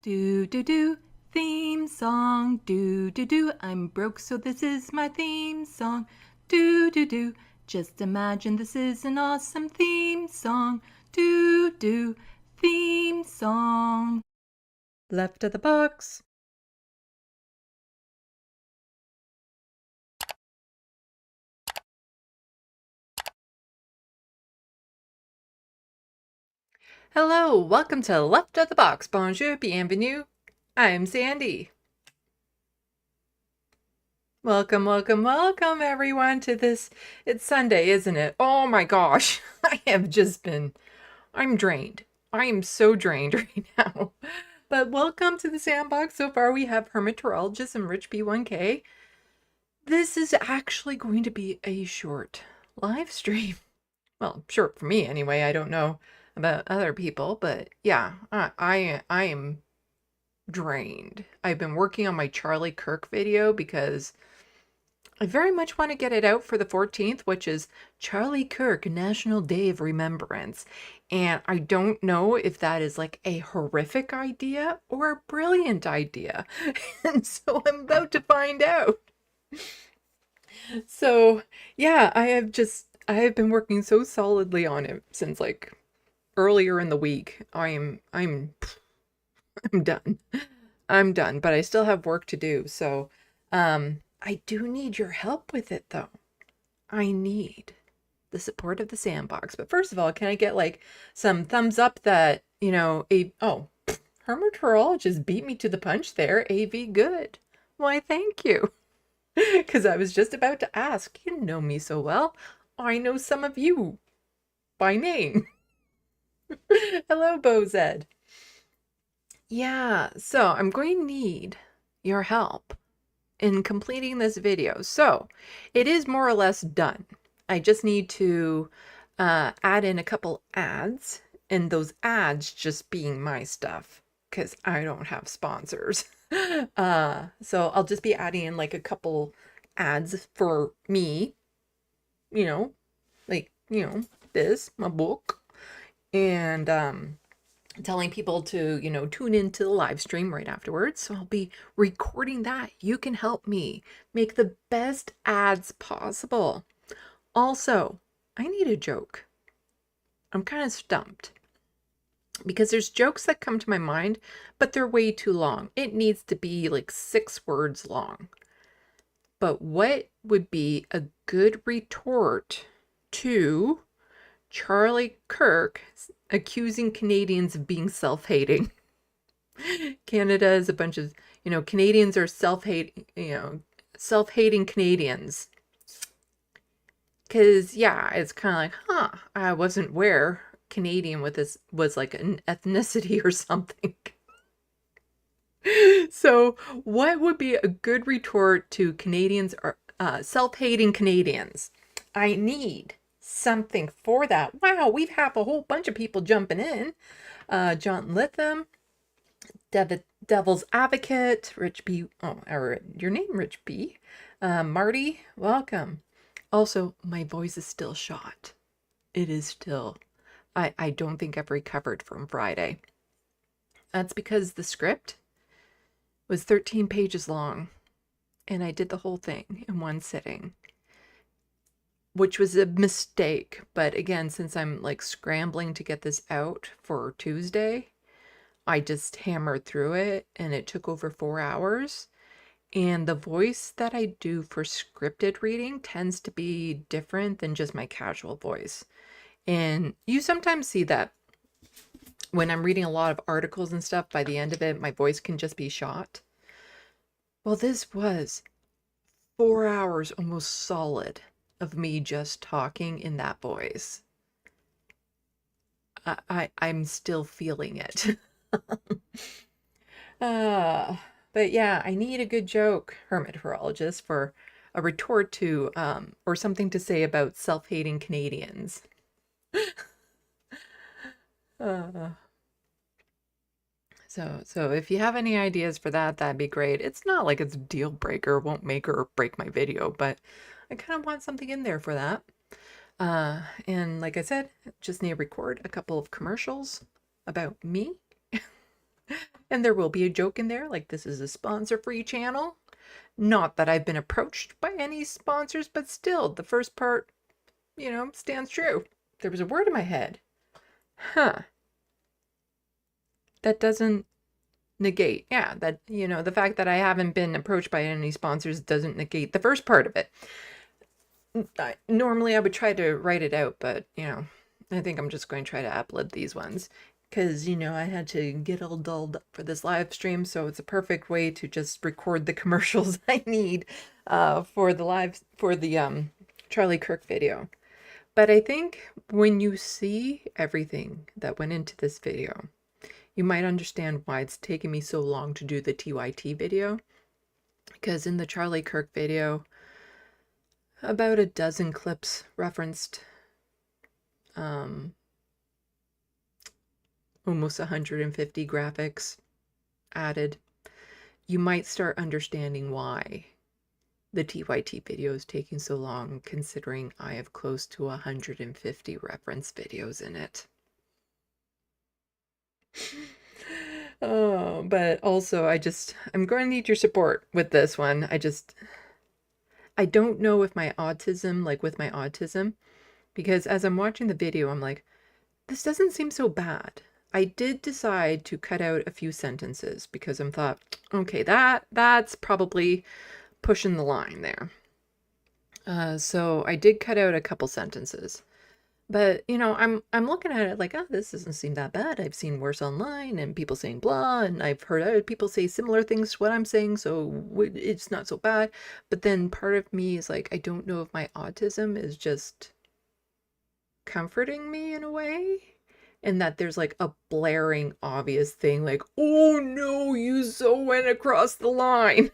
Do do do, theme song. Do do do, I'm broke so this is my theme song. Do do do, just imagine this is an awesome theme song. Do do, theme song. Left of the box. Hello, welcome to Left of the Box. Bonjour, bienvenue. I'm Sandy. Welcome, welcome, welcome everyone to this. It's Sunday, isn't it? Oh my gosh, I'm drained. I am so drained right now. But welcome to the SandBox. So far we have Hermeteorologist and Rich B1K. This is actually going to be a short live stream. Well, short for me anyway. I don't know about other people, but yeah, I am drained. I've been working on my Charlie Kirk video because I very much want to get it out for the 14th, which is Charlie Kirk National Day of Remembrance. And I don't know if that is like a horrific idea or a brilliant idea. And so I'm about to find out. So yeah, I have been working so solidly on it since like earlier in the week. I'm done. I'm done, but I still have work to do. So I do need your help with it though. I need the support of the SandBox. But first of all, can I get like some thumbs up that, you know, Hermeteorologist beat me to the punch there. AV good. Why, thank you. Because I was just about to ask. You know me so well. I know some of you by name. Hello, Bozed. Yeah, so I'm going to need your help in completing this video. So it is more or less done. I just need to add in a couple ads, and those ads just being my stuff because I don't have sponsors. So I'll just be adding in like a couple ads for me, you know, like, you know, this, my book, and telling people to, you know, tune into the live stream right afterwards. So I'll be recording that. You can help me make the best ads possible. Also, I need a joke. I'm kind of stumped because there's jokes that come to my mind, but they're way too long. It needs to be like 6 words long. But what would be a good retort to Charlie Kirk accusing Canadians of being self-hating? Canada is a bunch of, you know, Canadians are self-hating Canadians. Because, yeah, it's kind of like, I wasn't aware Canadian with this was like an ethnicity or something. So what would be a good retort to Canadians or self-hating Canadians? I need something for that. Wow, we have a whole bunch of people jumping in. John Lytham, Devil's Advocate, Rich B. Oh, or your name, Rich B. Marty, welcome. Also, my voice is still shot. It is still. I don't think I've recovered from Friday. That's because the script was 13 pages long, and I did the whole thing in one sitting, which was a mistake. But again, since I'm like scrambling to get this out for Tuesday, I just hammered through it, and it took over 4 hours. And the voice that I do for scripted reading tends to be different than just my casual voice. And you sometimes see that when I'm reading a lot of articles and stuff, by the end of it, my voice can just be shot. Well, this was 4 hours almost solid of me just talking in that voice. I'm still feeling it. But yeah, I need a good joke, Hermeteorologist, for a retort to, or something to say about self-hating Canadians. So if you have any ideas for that, that'd be great. It's not like it's a deal breaker, won't make or break my video, but I kind of want something in there for that. And like I said, just need to record a couple of commercials about me. And there will be a joke in there, like this is a sponsor-free channel. Not that I've been approached by any sponsors, but still, the first part, you know, stands true. There was a word in my head. Huh. That doesn't negate. Yeah, that, you know, the fact that I haven't been approached by any sponsors doesn't negate the first part of it. Normally I would try to write it out, but, you know, I think I'm just going to try to upload these ones. Because, you know, I had to get all dolled up for this live stream, so it's a perfect way to just record the commercials I need for the Charlie Kirk video. But I think when you see everything that went into this video, you might understand why it's taken me so long to do the TYT video. Because in the Charlie Kirk video, about a dozen clips referenced almost 150 graphics added. You might start understanding why the TYT video is taking so long, considering I have close to 150 reference videos in it. Oh, but also I'm going to need your support with this one. I don't know if my autism, like with my autism, because as I'm watching the video, I'm like, this doesn't seem so bad. I did decide to cut out a few sentences because I thought, okay, that's probably pushing the line there. So I did cut out a couple sentences. But, you know, I'm looking at it like, oh, this doesn't seem that bad. I've seen worse online and people saying blah, and I've heard other people say similar things to what I'm saying, so it's not so bad. But then part of me is like, I don't know if my autism is just comforting me in a way, and that there's like a blaring obvious thing like, oh no, you so went across the line.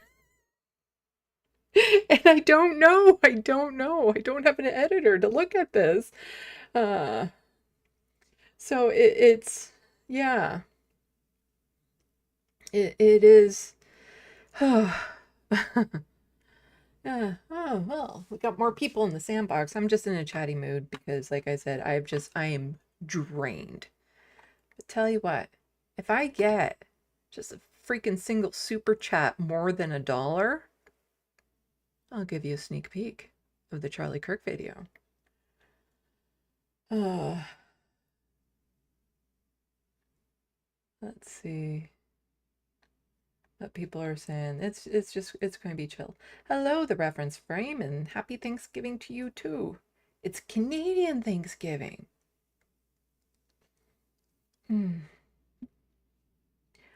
And I don't know. I don't have an editor to look at this. So it's yeah. It is. Yeah. Oh, well, we got more people in the sandbox. I'm just in a chatty mood because, like I said, I am drained. But tell you what, if I get just a freaking single super chat more than $1, I'll give you a sneak peek of the Charlie Kirk video. Let's see what people are saying. It's going to be chill. Hello, the reference frame, and happy Thanksgiving to you too. It's Canadian Thanksgiving.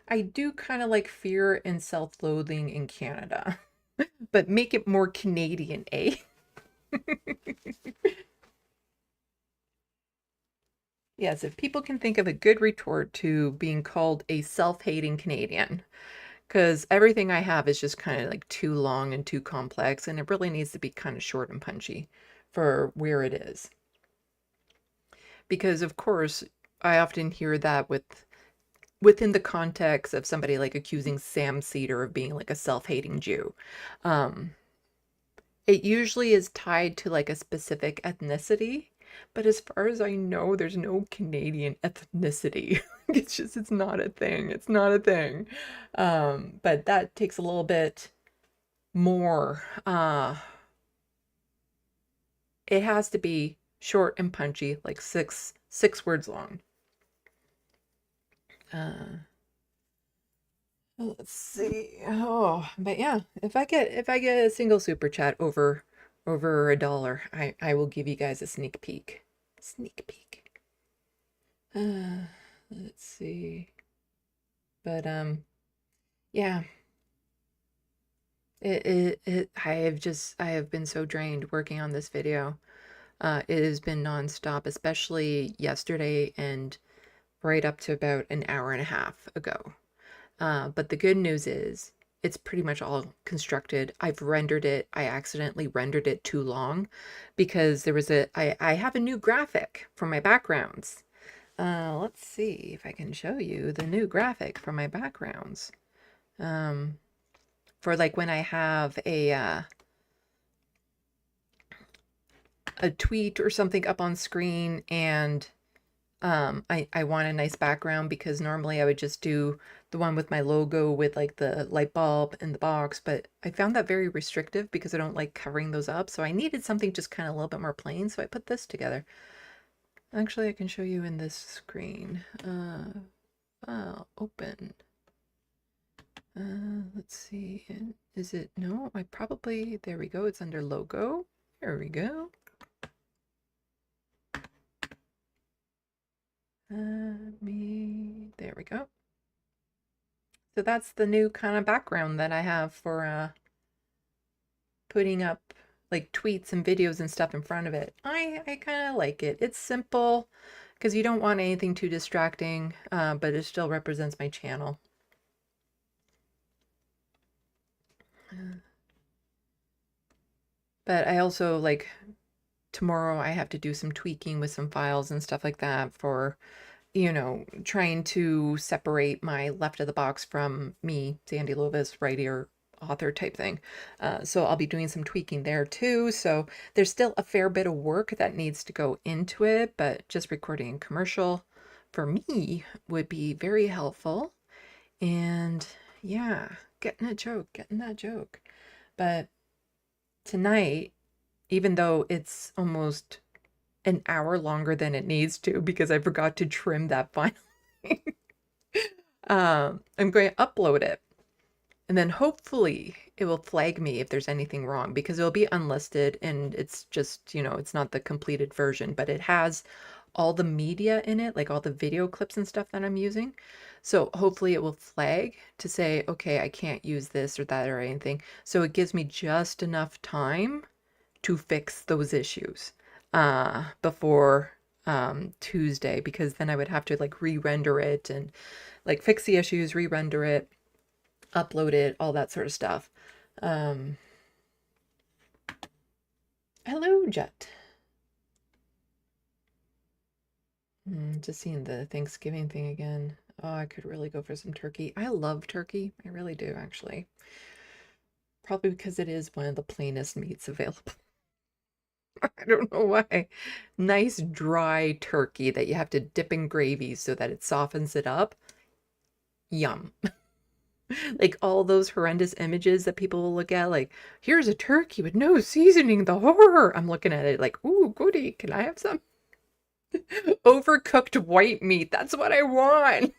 I do kind of like fear and self-loathing in Canada, but make it more Canadian, eh? Yes, if people can think of a good retort to being called a self-hating Canadian, because everything I have is just kind of like too long and too complex, and it really needs to be kind of short and punchy for where it is. Because, of course, I often hear that within the context of somebody like accusing Sam Cedar of being like a self-hating Jew. It usually is tied to like a specific ethnicity. But as far as I know, there's no Canadian ethnicity. It's not a thing. It's not a thing. But that takes a little bit more. It has to be short and punchy, like six words long. Let's see. Oh, but yeah, if I get a single super chat over $1, I will give you guys a sneak peek. Sneak peek. Let's see. But yeah. I have been so drained working on this video. It has been nonstop, especially yesterday and right up to about an hour and a half ago. But the good news is it's pretty much all constructed. I've rendered it. I accidentally rendered it too long because there was I have a new graphic for my backgrounds. Let's see if I can show you the new graphic for my backgrounds. For like when I have a a tweet or something up on screen, and I want a nice background, because normally I would just do the one with my logo with like the light bulb and the box, but I found that very restrictive because I don't like covering those up. So I needed something just kind of a little bit more plain. So I put this together. Actually, I can show you in this screen. File, open. Let's see. Is it? No, I probably, there we go. It's under logo. There we go. There we go. So that's the new kind of background that I have for putting up like tweets and videos and stuff in front of it. I kind of like it. It's simple because you don't want anything too distracting, but it still represents my channel. But I also, like, tomorrow I have to do some tweaking with some files and stuff like that for, you know, trying to separate my left of the box from me, SandeeLovas, writer, author type thing. So I'll be doing some tweaking there too. So there's still a fair bit of work that needs to go into it, but just recording a commercial for me would be very helpful. And yeah, getting that joke. But tonight, even though it's almost an hour longer than it needs to because I forgot to trim that final thing, I'm going to upload it. And then hopefully it will flag me if there's anything wrong, because it'll be unlisted and it's just, you know, it's not the completed version, but it has all the media in it, like all the video clips and stuff that I'm using. So hopefully it will flag to say, okay, I can't use this or that or anything. So it gives me just enough time to fix those issues before Tuesday, because then I would have to like re-render it and like fix the issues, re-render it, upload it, all that sort of stuff. Hello, Jet. Just seeing the Thanksgiving thing again. Oh, I could really go for some turkey. I love turkey. I really do, actually. Probably because it is one of the plainest meats available. I don't know why. Nice dry turkey that you have to dip in gravy so that it softens it up. Yum. Like all those horrendous images that people will look at, like, here's a turkey with no seasoning, the horror. I'm looking at it like, ooh, goody, can I have some? Overcooked white meat, that's what I want.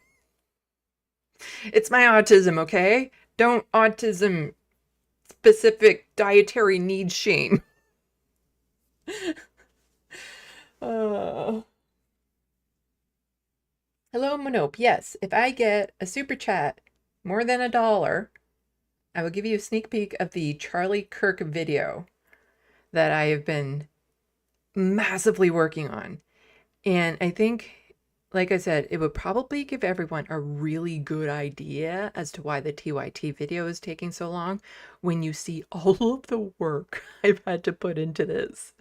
It's my autism, okay? Don't autism specific dietary needs shame. Hello, Monope. Yes, if I get a super chat more than $1, I will give you a sneak peek of the Charlie Kirk video that I have been massively working on. And I think, like I said, it would probably give everyone a really good idea as to why the TYT video is taking so long when you see all of the work I've had to put into this.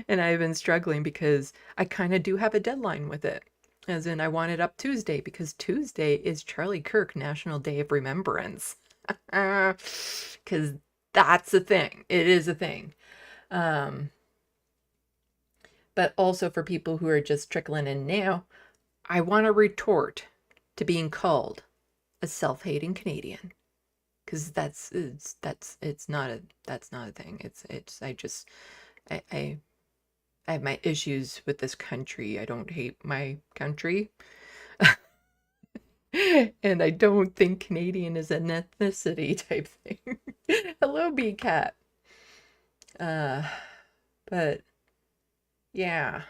And I've been struggling because I kind of do have a deadline with it. As in, I want it up Tuesday because Tuesday is Charlie Kirk National Day of Remembrance. Because that's a thing. It is a thing. But also for people who are just trickling in now, I want to retort to being called a self-hating Canadian, because that's not a thing. I have my issues with this country. I don't hate my country. And I don't think Canadian is an ethnicity type thing. Hello, Bee Cat. But yeah.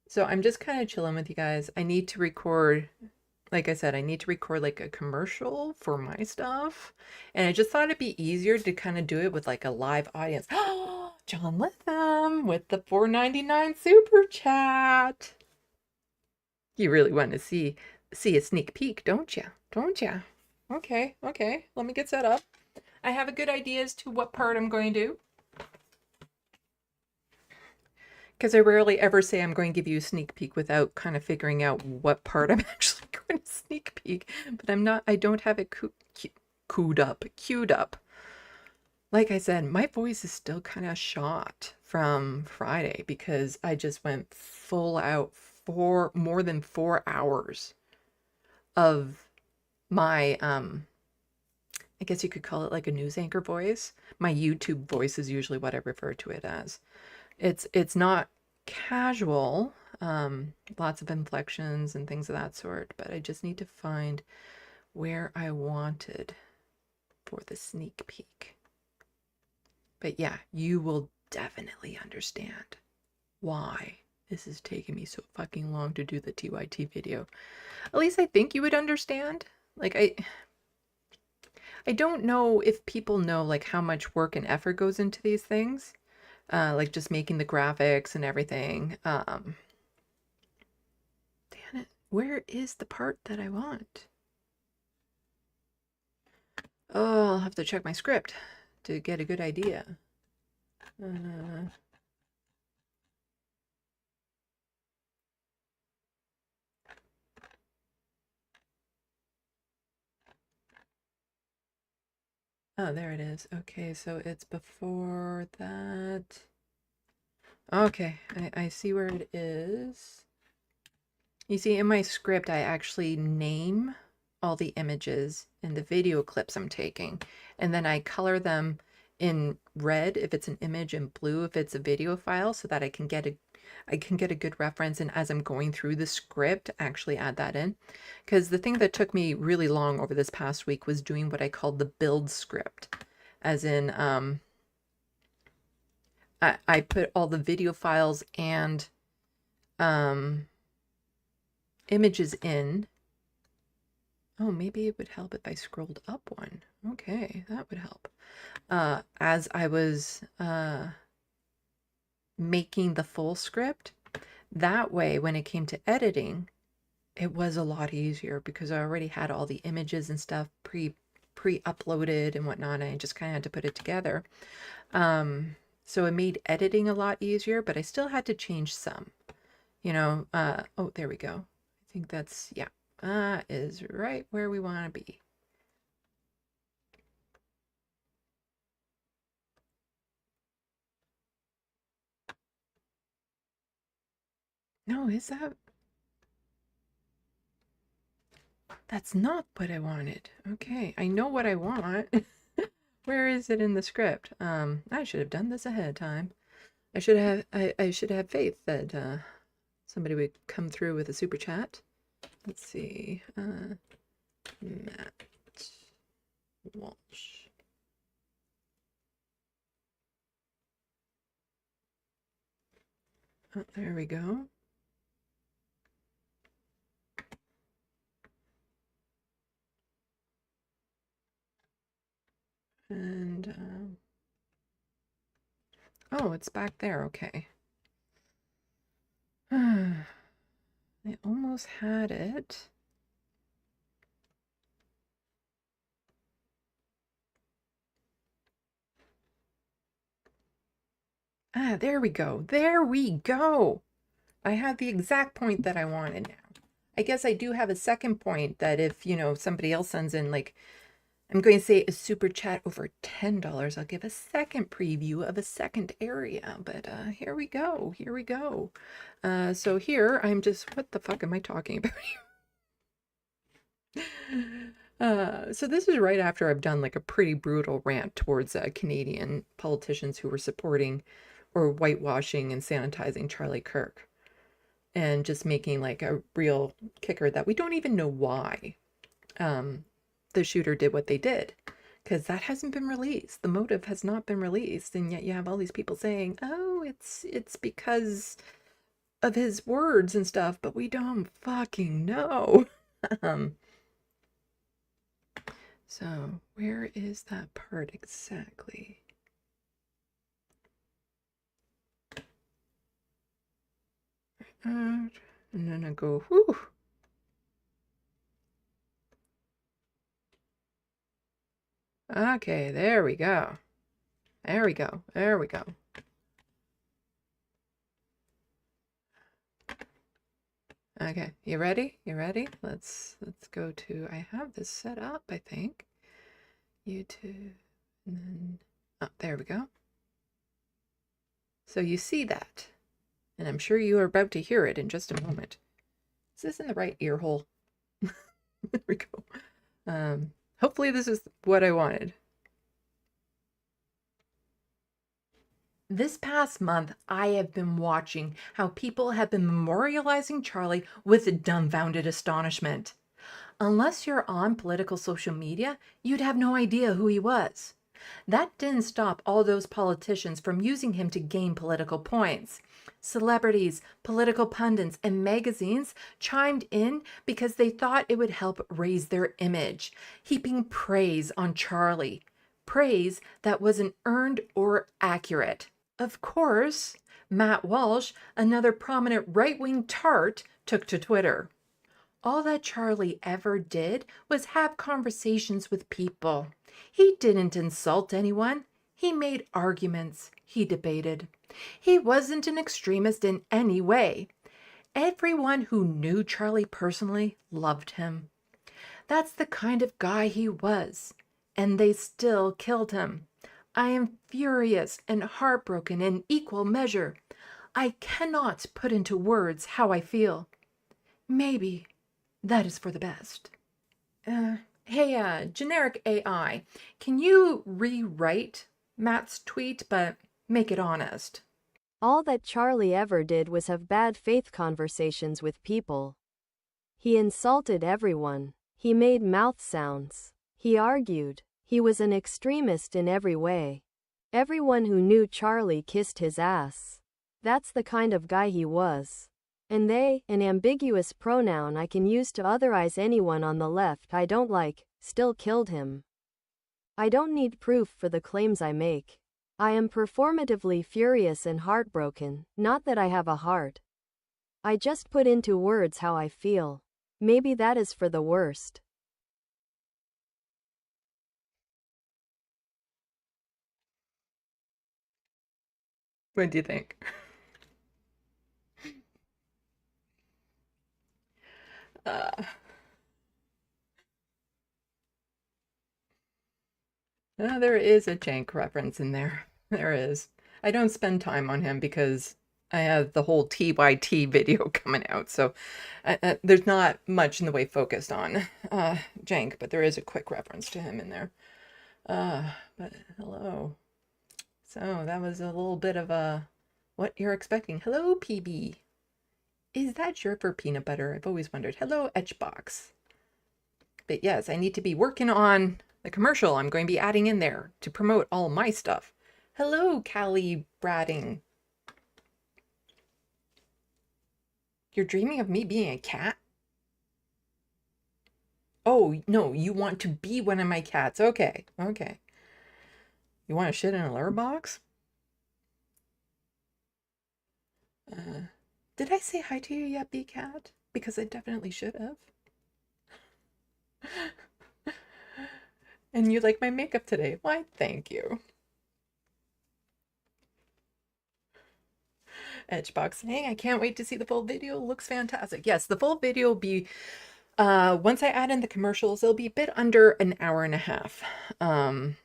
So I'm just kind of chilling with you guys. I need to record, like I said, I need to record like a commercial for my stuff. And I just thought it'd be easier to kind of do it with like a live audience. Oh, John Litham with the $4.99 super chat. You really want to see a sneak peek, don't you? Don't you? Okay, okay. Let me get set up. I have a good idea as to what part I'm going to do, because I rarely ever say I'm going to give you a sneak peek without kind of figuring out what part I'm actually going to sneak peek. But I don't have it queued up. Like I said, my voice is still kind of shot from Friday because I just went full out for more than 4 hours of my I guess you could call it like a news anchor voice. My YouTube voice is usually what I refer to it as. It's not casual, lots of inflections and things of that sort, but I just need to find where I wanted for the sneak peek. But yeah, you will definitely understand why this is taking me so fucking long to do the TYT video. At least I think you would understand. Like I don't know if people know like how much work and effort goes into these things. Like just making the graphics and everything. Damn it. Where is the part that I want? Oh, I'll have to check my script to get a good idea. Oh, there it is. Okay, so it's before that. Okay, I see where it is. You see, in my script, I actually name all the images and the video clips I'm taking, and then I color them in red if it's an image and blue if it's a video file, so that I can get a good reference, and as I'm going through the script, actually add that in. Because the thing that took me really long over this past week was doing what I called the build script, as in I put all the video files and images in. Oh, maybe it would help if I scrolled up one. Okay, that would help. As I was making the full script, that way when it came to editing, it was a lot easier because I already had all the images and stuff pre-uploaded and whatnot, and I just kind of had to put it together. So it made editing a lot easier, but I still had to change some. Oh, there we go. I think that's, yeah, is right where we want to be. No, is that? That's not what I wanted. Okay, I know what I want. Where is it in the script? I should have done this ahead of time. I should have faith that somebody would come through with a super chat. Let's see. Matt Walsh. Oh, there we go. And oh, it's back there. Okay. I almost had it. Ah, there we go. There we go. I have the exact point that I wanted now. I guess I do have a second point that if, somebody else sends in, like, I'm going to say a super chat over $10, I'll give a second preview of a second area. But here we go. Here we go. So here I'm just, what the fuck am I talking about here? So this is right after I've done like a pretty brutal rant towards Canadian politicians who were supporting or whitewashing and sanitizing Charlie Kirk, and just making like a real kicker that we don't even know why the shooter did what they did, because that hasn't been released. The motive has not been released, and yet you have all these people saying, oh, it's because of his words and stuff, but we don't fucking know. So where is that part exactly? And then I go, whew. Okay, there we go. There we go. There we go. Okay, you ready? You ready? Let's go to, I have this set up, I think. YouTube, and then Oh, there we go. So you see that, and I'm sure you are about to hear it in just a moment. Is this in the right ear hole? There we go. Hopefully this is what I wanted. This past month, I have been watching how people have been memorializing Charlie with dumbfounded astonishment. Unless you're on political social media, you'd have no idea who he was. That didn't stop all those politicians from using him to gain political points. Celebrities, political pundits, and magazines chimed in because they thought it would help raise their image, heaping praise on Charlie. Praise that wasn't earned or accurate. Of course, Matt Walsh, another prominent right-wing tart, took to Twitter. All that Charlie ever did was have conversations with people. He didn't insult anyone. He made arguments. He debated. He wasn't an extremist in any way. Everyone who knew Charlie personally loved him. That's the kind of guy he was. And they still killed him. I am furious and heartbroken in equal measure. I cannot put into words how I feel. Maybe that is for the best. Hey, generic AI, can you rewrite Matt's tweet, but make it honest? All that Charlie ever did was have bad faith conversations with people. He insulted everyone. He made mouth sounds. He argued. He was an extremist in every way. Everyone who knew Charlie kissed his ass. That's the kind of guy he was. And they, an ambiguous pronoun I can use to otherize anyone on the left I don't like, still killed him. I don't need proof for the claims I make. I am performatively furious and heartbroken, not that I have a heart. I just put into words how I feel. Maybe that is for the worst. What do you think? There is a Jank reference in there. There is. I don't spend time on him because I have the whole TYT video coming out, so there's not much in the way focused on Jank, but there is a quick reference to him in there. But hello. So that was a little bit of a what you're expecting. Hello, PB. Is that shirt for peanut butter? I've always wondered. Hello, Etchbox. But yes, I need to be working on the commercial I'm going to be adding in there to promote all my stuff. Hello, Callie Bratting. You're dreaming of me being a cat? Oh, no, you want to be one of my cats. Okay, okay. You want to shit in a litter box? Did I say hi to you yet, Bee Cat? Because I definitely should have. And you like my makeup today. Why, thank you. Edgebox saying, I can't wait to see the full video. It looks fantastic. Yes, the full video will be, once I add in the commercials, it'll be a bit under an hour and a half. And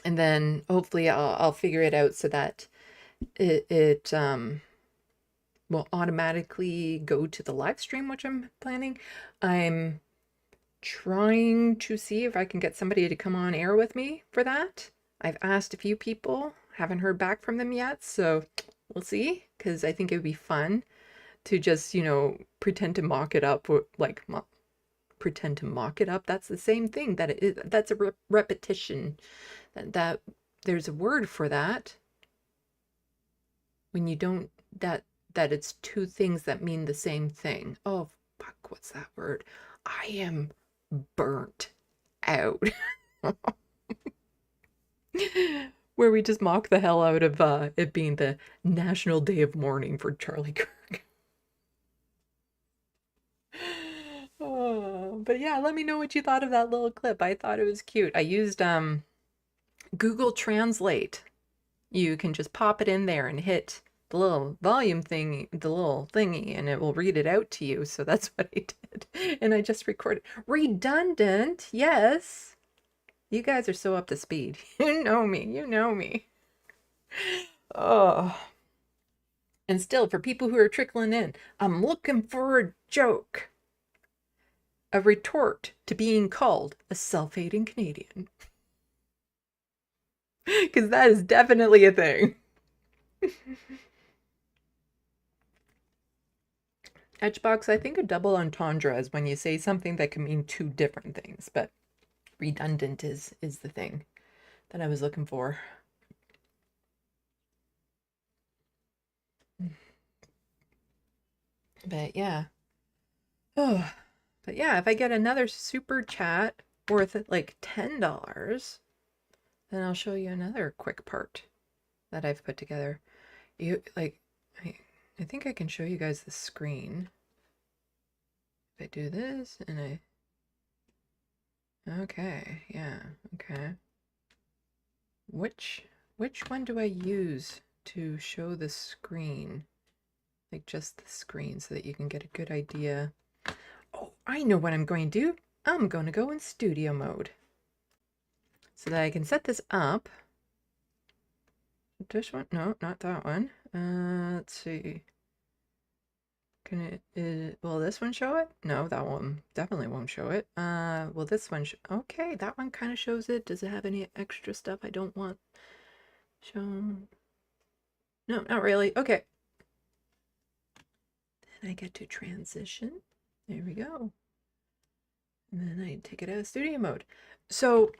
then hopefully I'll figure it out so that it will automatically go to the live stream, which I'm planning. I'm trying to see if I can get somebody to come on air with me for that. I've asked a few people, haven't heard back from them yet, so we'll see, because I think it would be fun to just, you know, pretend to mock it up, or like pretend to mock it up. That's the same thing. That's a repetition. That there's a word for that. When you don't that it's two things that mean the same thing. Oh fuck, what's that word? I am burnt out. Where we just mock the hell out of it being the National Day of Mourning for Charlie Kirk. Oh, but yeah, let me know what you thought of that little clip. I thought it was cute. I used Google Translate. You can just pop it in there and hit the little volume thing, the little thingy, and it will read it out to you. So that's what I did. And I just recorded. Redundant, yes. You guys are so up to speed. You know me. You know me. Oh. And still, for people who are trickling in, I'm looking for a joke. A retort to being called a self-hating Canadian. Because that is definitely a thing. Etchbox, I think a double entendre is when you say something that can mean two different things, but redundant is the thing that I was looking for. But yeah. Oh, but yeah, if I get another super chat worth like $10, then I'll show you another quick part that I've put together. You like, I think I can show you guys the screen. If I do this and okay, yeah, okay. Which one do I use to show the screen? Like just the screen so that you can get a good idea. Oh, I know what I'm going to do. I'm going to go in studio mode so that I can set this up. This one? No, not that one. Let's see. Can it, will this one show it? No, that one definitely won't show it. Will this one okay, that one kind of shows it. Does it have any extra stuff I don't want shown? No, not really. Okay. Then I get to transition. There we go. And then I take it out of studio mode. So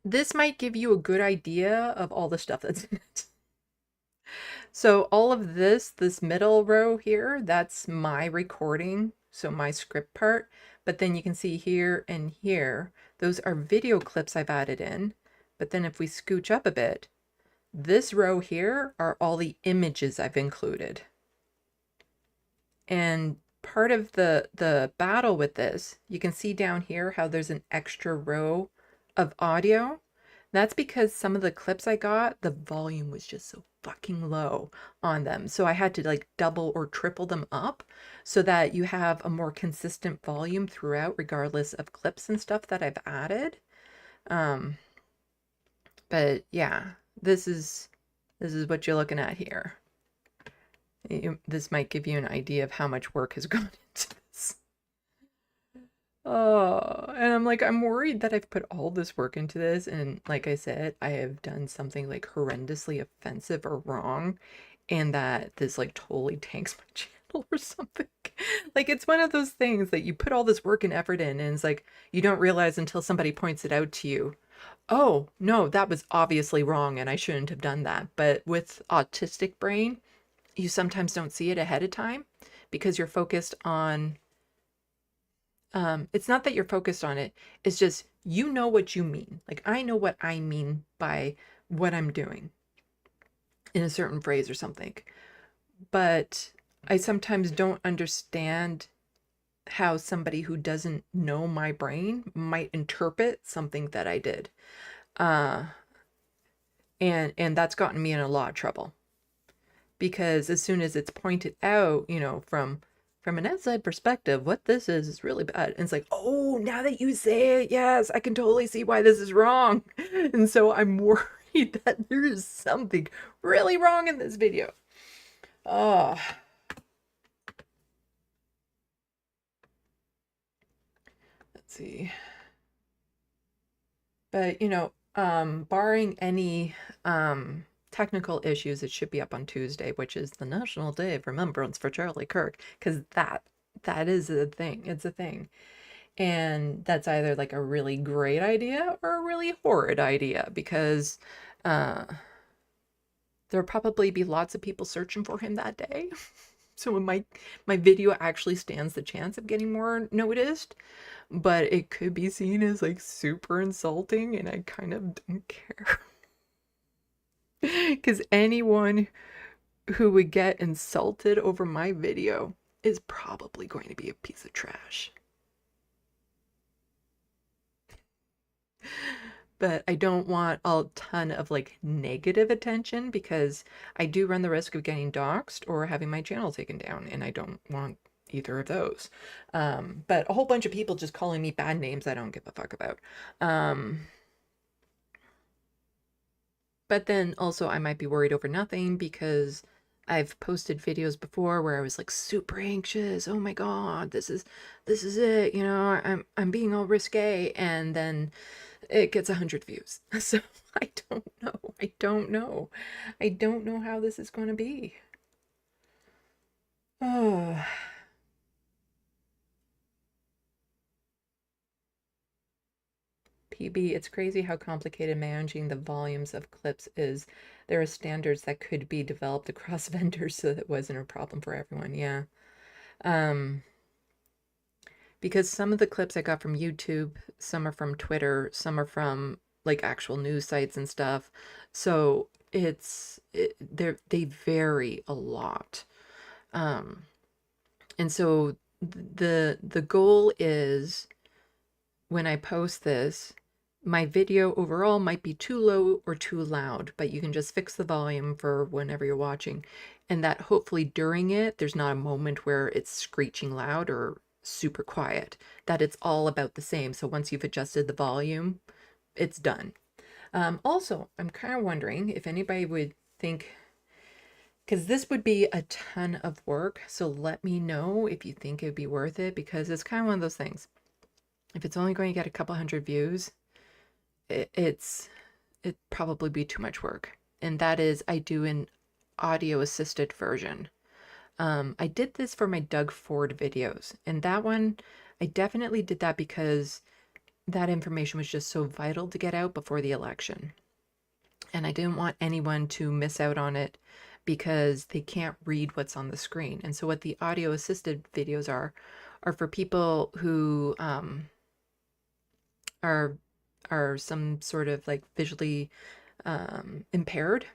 this might give you a good idea of all the stuff that's in it. So all of this middle row here, that's my recording, so my script part. But then you can see here and here, those are video clips I've added in. But then if we scooch up a bit, this row here are all the images I've included. And part of the battle with this, you can see down here how there's an extra row of audio. That's because some of the clips I got, the volume was just so fucking low on them. So I had to like double or triple them up so that you have a more consistent volume throughout, regardless of clips and stuff that I've added. But yeah, this is what you're looking at here. This might give you an idea of how much work has gone into this. Oh, and I'm like, I'm worried that I've put all this work into this, and like I said, I have done something like horrendously offensive or wrong, and that this like totally tanks my channel or something. Like, it's one of those things that you put all this work and effort in, and it's like, you don't realize until somebody points it out to you. Oh, no, that was obviously wrong, and I shouldn't have done that. But with autistic brain, you sometimes don't see it ahead of time because you're focused on it's not that you're focused on it, it's just you know what you mean. Like, I know what I mean by what I'm doing in a certain phrase or something, but I sometimes don't understand how somebody who doesn't know my brain might interpret something that I did, and that's gotten me in a lot of trouble. Because as soon as it's pointed out, you know, from an outside perspective, what this is really bad. And it's like, oh, now that you say it, yes, I can totally see why this is wrong. And so I'm worried that there is something really wrong in this video. Oh. Let's see. But, you know, barring any technical issues, it should be up on Tuesday, which is the National Day of Remembrance for Charlie Kirk, because that is a thing. It's a thing. And that's either like a really great idea or a really horrid idea, because there'll probably be lots of people searching for him that day. So my video actually stands the chance of getting more noticed, but it could be seen as like super insulting, and I kind of don't care. Because anyone who would get insulted over my video is probably going to be a piece of trash. But I don't want a ton of like negative attention, because I do run the risk of getting doxxed or having my channel taken down, and I don't want either of those. But a whole bunch of people just calling me bad names I don't give a fuck about. But then also I might be worried over nothing because I've posted videos before where I was like super anxious. Oh my God, this is it. You know, I'm being all risque, and then it gets 100 views. So I don't know. I don't know. I don't know how this is going to be. Oh. PB, it's crazy how complicated managing the volumes of clips is. There are standards that could be developed across vendors so that it wasn't a problem for everyone. Yeah. Um, because some of the clips I got from YouTube, some are from Twitter, some are from like actual news sites and stuff. So they vary a lot. And so the goal is when I post this, my video overall might be too low or too loud, but you can just fix the volume for whenever you're watching. And that hopefully during it, there's not a moment where it's screeching loud or super quiet, that it's all about the same. So once you've adjusted the volume, it's done. Also, I'm kind of wondering if anybody would think, because this would be a ton of work. So let me know if you think it'd be worth it, because it's kind of one of those things. If it's only going to get a couple hundred views, it'd probably be too much work. And that is, I do an audio assisted version. I did this for my Doug Ford videos, and that one, I definitely did that because that information was just so vital to get out before the election. And I didn't want anyone to miss out on it because they can't read what's on the screen. And so what the audio assisted videos are for people who are some sort of like visually impaired,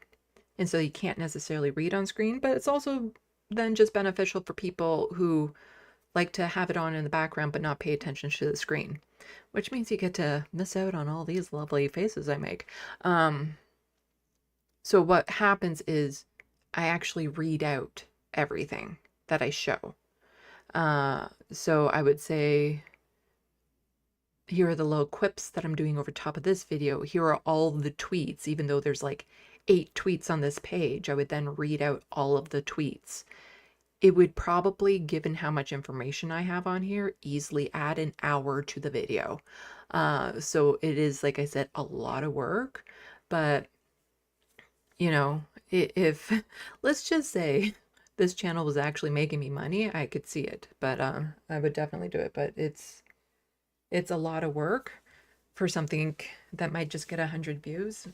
and so you can't necessarily read on screen. But it's also then just beneficial for people who like to have it on in the background but not pay attention to the screen, which means you get to miss out on all these lovely faces I make. So what happens is I actually read out everything that I show. So I would say, here are the little quips that I'm doing over top of this video. Here are all the tweets, even though there's like 8 tweets on this page. I would then read out all of the tweets. It would probably, given how much information I have on here, easily add an hour to the video. So it is, like I said, a lot of work, but you know, if let's just say this channel was actually making me money, I could see it, but I would definitely do it. But it's a lot of work for something that might just get 100 views.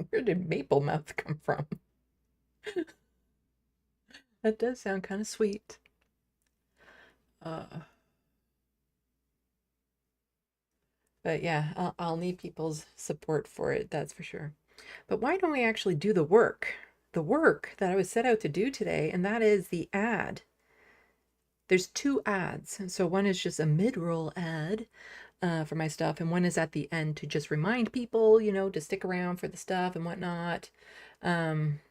Where did Maple Mouth come from? That does sound kind of sweet. But yeah, I'll need people's support for it, that's for sure. But why don't we actually do the work? The work that I was set out to do today, and that is the ad. There's 2 ads. So one is just a mid-roll ad for my stuff, and one is at the end to just remind people, you know, to stick around for the stuff and whatnot. I'm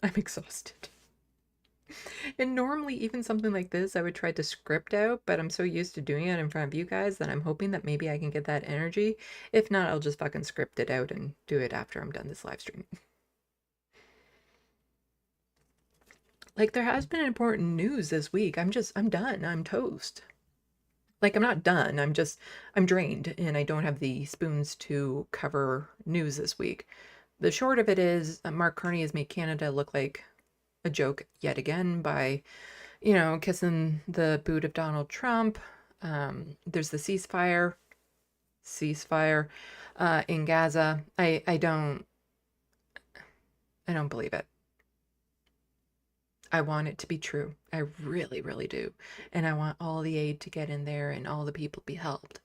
exhausted. And normally, even something like this, I would try to script out, but I'm so used to doing it in front of you guys that I'm hoping that maybe I can get that energy. If not, I'll just fucking script it out and do it after I'm done this live stream. Like, there has been important news this week. I'm done. I'm toast. Like, I'm not done. I'm drained, and I don't have the spoons to cover news this week. The short of it is, Mark Carney has made Canada look like a joke yet again by, you know, kissing the boot of Donald Trump. There's the ceasefire in Gaza. I don't believe it. I want it to be true. I really, really do. And I want all the aid to get in there and all the people be helped.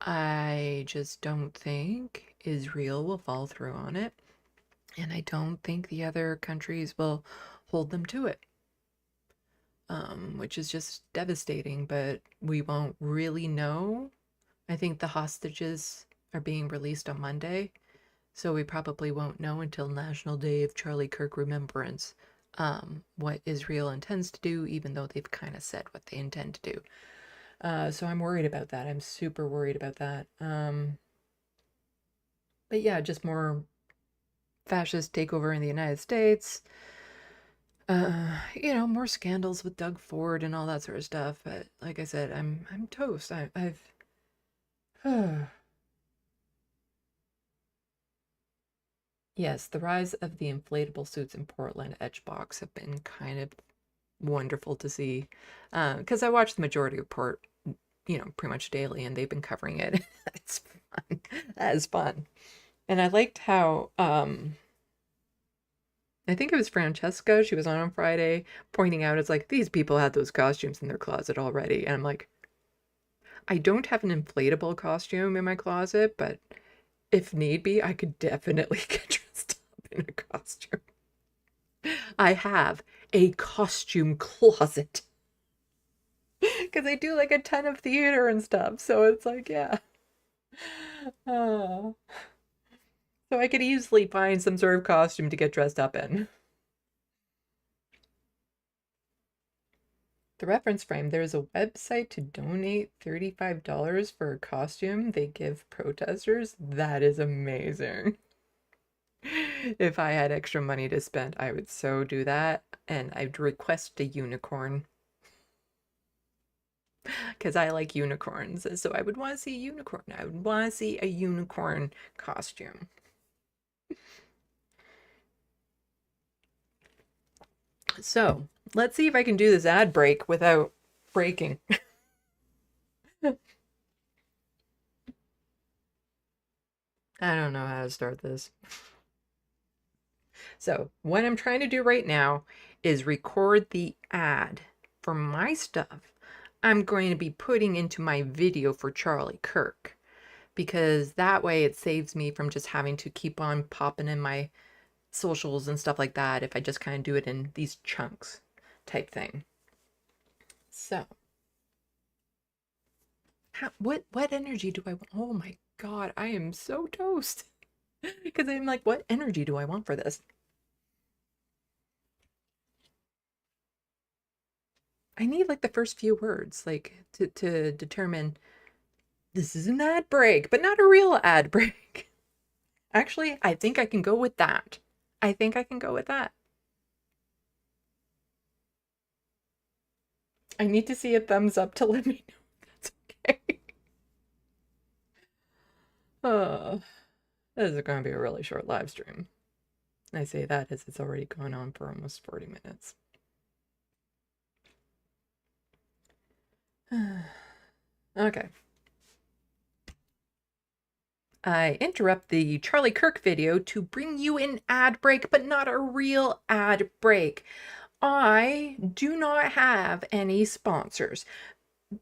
I just don't think Israel will fall through on it. And I don't think the other countries will hold them to it. Which is just devastating, but we won't really know. I think the hostages are being released on Monday. So we probably won't know until National Day of Charlie Kirk Remembrance what Israel intends to do, even though they've kind of said what they intend to do. So I'm worried about that. I'm super worried about that. But yeah, just more fascist takeover in the United States. More scandals with Doug Ford and all that sort of stuff. But like I said, I'm toast. I've Yes, the rise of the inflatable suits in Portland Edgebox have been kind of wonderful to see. Because I watch the Majority Report, pretty much daily, and they've been covering it. It's fun. That is fun. And I liked how I think it was Francesca, she was on Friday, pointing out it's like these people had those costumes in their closet already. And I'm like, I don't have an inflatable costume in my closet, but if need be, I could definitely get dressed up in a costume. I have a costume closet because I do like a ton of theater and stuff. So it's like, yeah. Oh. So I could easily find some sort of costume to get dressed up in. The reference frame, there's a website to donate $35 for a costume they give protesters. That is amazing. If I had extra money to spend, I would so do that. And I'd request a unicorn because I like unicorns. So I would want to see a unicorn. I would want to see a unicorn costume. So let's see if I can do this ad break without breaking. I don't know how to start this. So what I'm trying to do right now is record the ad for my stuff I'm going to be putting into my video for Charlie Kirk, because that way it saves me from just having to keep on popping in my socials and stuff like that if I just kind of do it in these chunks type thing. So what energy do I want? Oh my God, I am so toast. Because I'm like, what energy do I want for this? I need like the first few words, like to determine this is an ad break, but not a real ad break. Actually, I think I can go with that. I think I can go with that. I need to see a thumbs up to let me know if that's okay. Oh, this is going to be a really short live stream. I say that as it's already gone on for almost 40 minutes. Okay. I interrupt the Charlie Kirk video to bring you an ad break, but not a real ad break. I do not have any sponsors.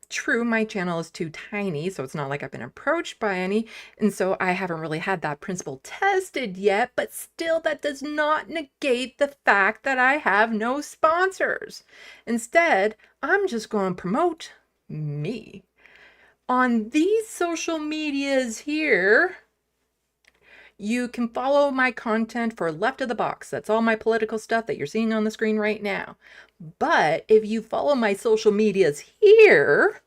True, my channel is too tiny, so it's not like I've been approached by any, and so I haven't really had that principle tested yet, but still that does not negate the fact that I have no sponsors. Instead, I'm just going to promote me. On these social medias here, you can follow my content for Left of the Box. That's all my political stuff that you're seeing on the screen right now. But if you follow my social medias here,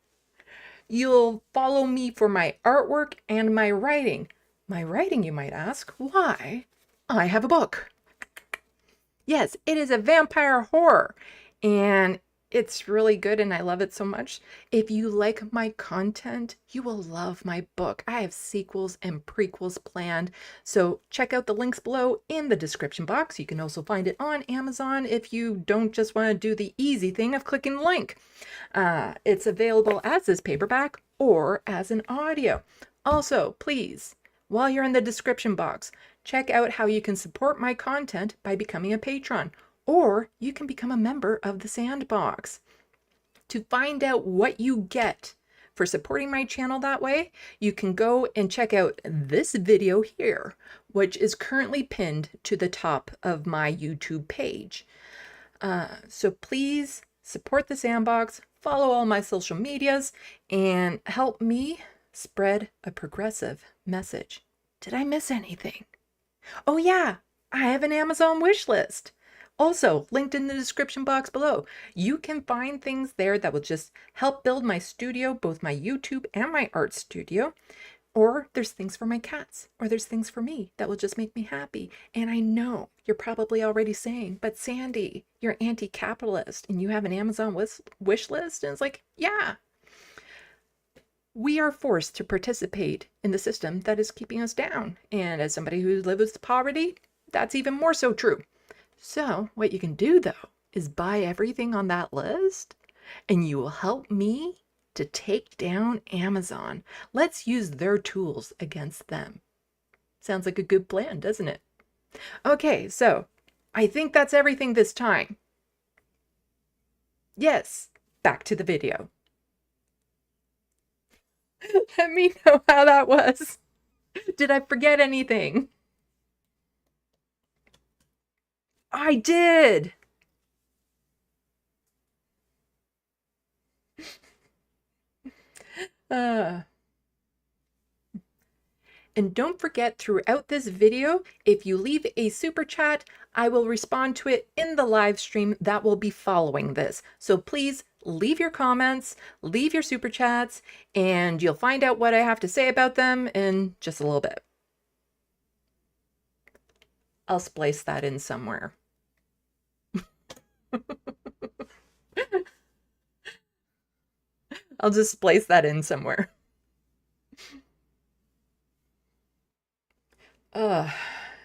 you'll follow me for my artwork and my writing. My writing, you might ask, why? I have a book. Yes, it is a vampire horror, and it's really good and I love it so much. If you like my content, you will love my book. I have sequels and prequels planned, so check out the links below in the description box. You can also find it on Amazon if you don't just want to do the easy thing of clicking the link. It's available as this paperback or as an audio. Also, please, while you're in the description box, check out how you can support my content by becoming a patron, or you can become a member of the SandBox. To find out what you get for supporting my channel that way, you can go and check out this video here, which is currently pinned to the top of my YouTube page. So please support the SandBox, follow all my social medias, and help me Spread a progressive message. Did I miss anything? Oh yeah, I have an Amazon wish list. Also, linked in the description box below. You can find things there that will just help build my studio, both my YouTube and my art studio. Or there's things for my cats, or there's things for me that will just make me happy. And I know you're probably already saying, but Sandy, you're anti-capitalist and you have an Amazon wish list? And it's like, yeah. We are forced to participate in the system that is keeping us down. And as somebody who lives with poverty, that's even more so true. So what you can do though is buy everything on that list and you will help me to take down Amazon. Let's use their tools against them. Sounds like a good plan, doesn't it? Okay, so I think that's everything this time. Yes, back to the video. Let me know how that was. Did I forget anything? I did. And don't forget, throughout this video, if you leave a super chat, I will respond to it in the live stream that will be following this. So please leave your comments, leave your super chats, and you'll find out what I have to say about them in just a little bit. I'll splice that in somewhere. I'll just splice that in somewhere.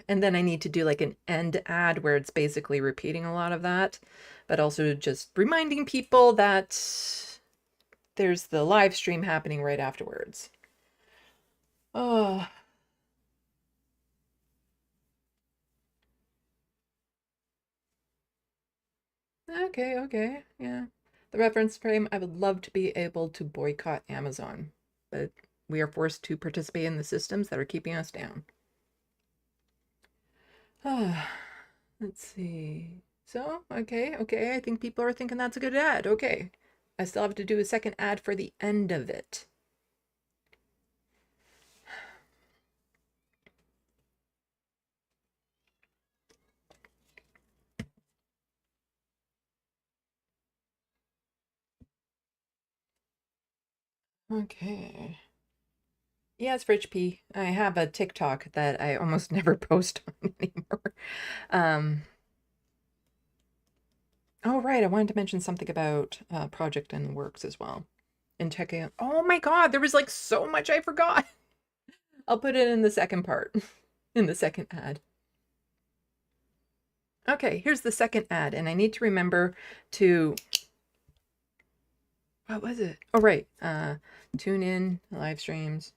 And then I need to do like an end ad where it's basically repeating a lot of that, but also just reminding people that there's the live stream happening right afterwards. Oh. Okay, yeah. The reference frame, I would love to be able to boycott Amazon, but we are forced to participate in the systems that are keeping us down. Let's see. So, okay, I think people are thinking that's a good ad. Okay. I still have to do a second ad for the end of it. Okay. Yes, Rich P. I have a TikTok that I almost never post on anymore. Oh, right. I wanted to mention something about project and works as well. And checking out. Oh my God, there was like so much I forgot. I'll put it in the second part, in the second ad. Okay, here's the second ad, and I need to remember to, what was it? Oh, right. Tune in, live streams.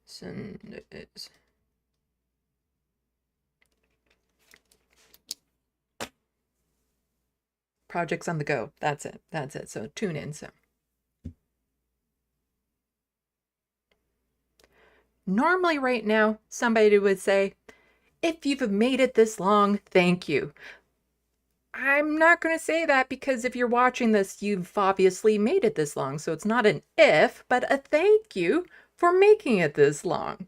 Sundays. Projects on the go. That's it. So tune in. So normally right now, somebody would say, if you've made it this long, thank you. I'm not going to say that because if you're watching this, you've obviously made it this long. So it's not an if, but a thank you for making it this long.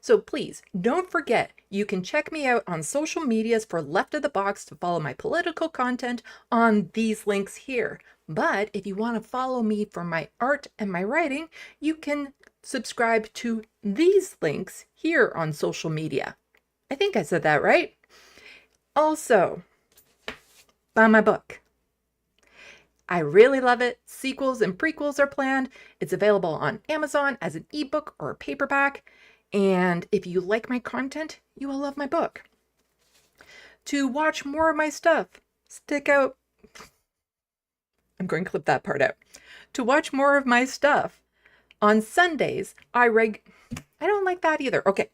So please don't forget, you can check me out on social medias for Left of the Box to follow my political content on these links here. But if you want to follow me for my art and my writing, you can subscribe to these links here on social media. I think I said that right. Also, buy my book. I really love it. Sequels and prequels are planned. It's available on Amazon as an ebook or a paperback. And if you like my content, you will love my book. To watch more of my stuff, stick out. I'm going to clip that part out. To watch more of my stuff, on Sundays, I don't like that either. Okay.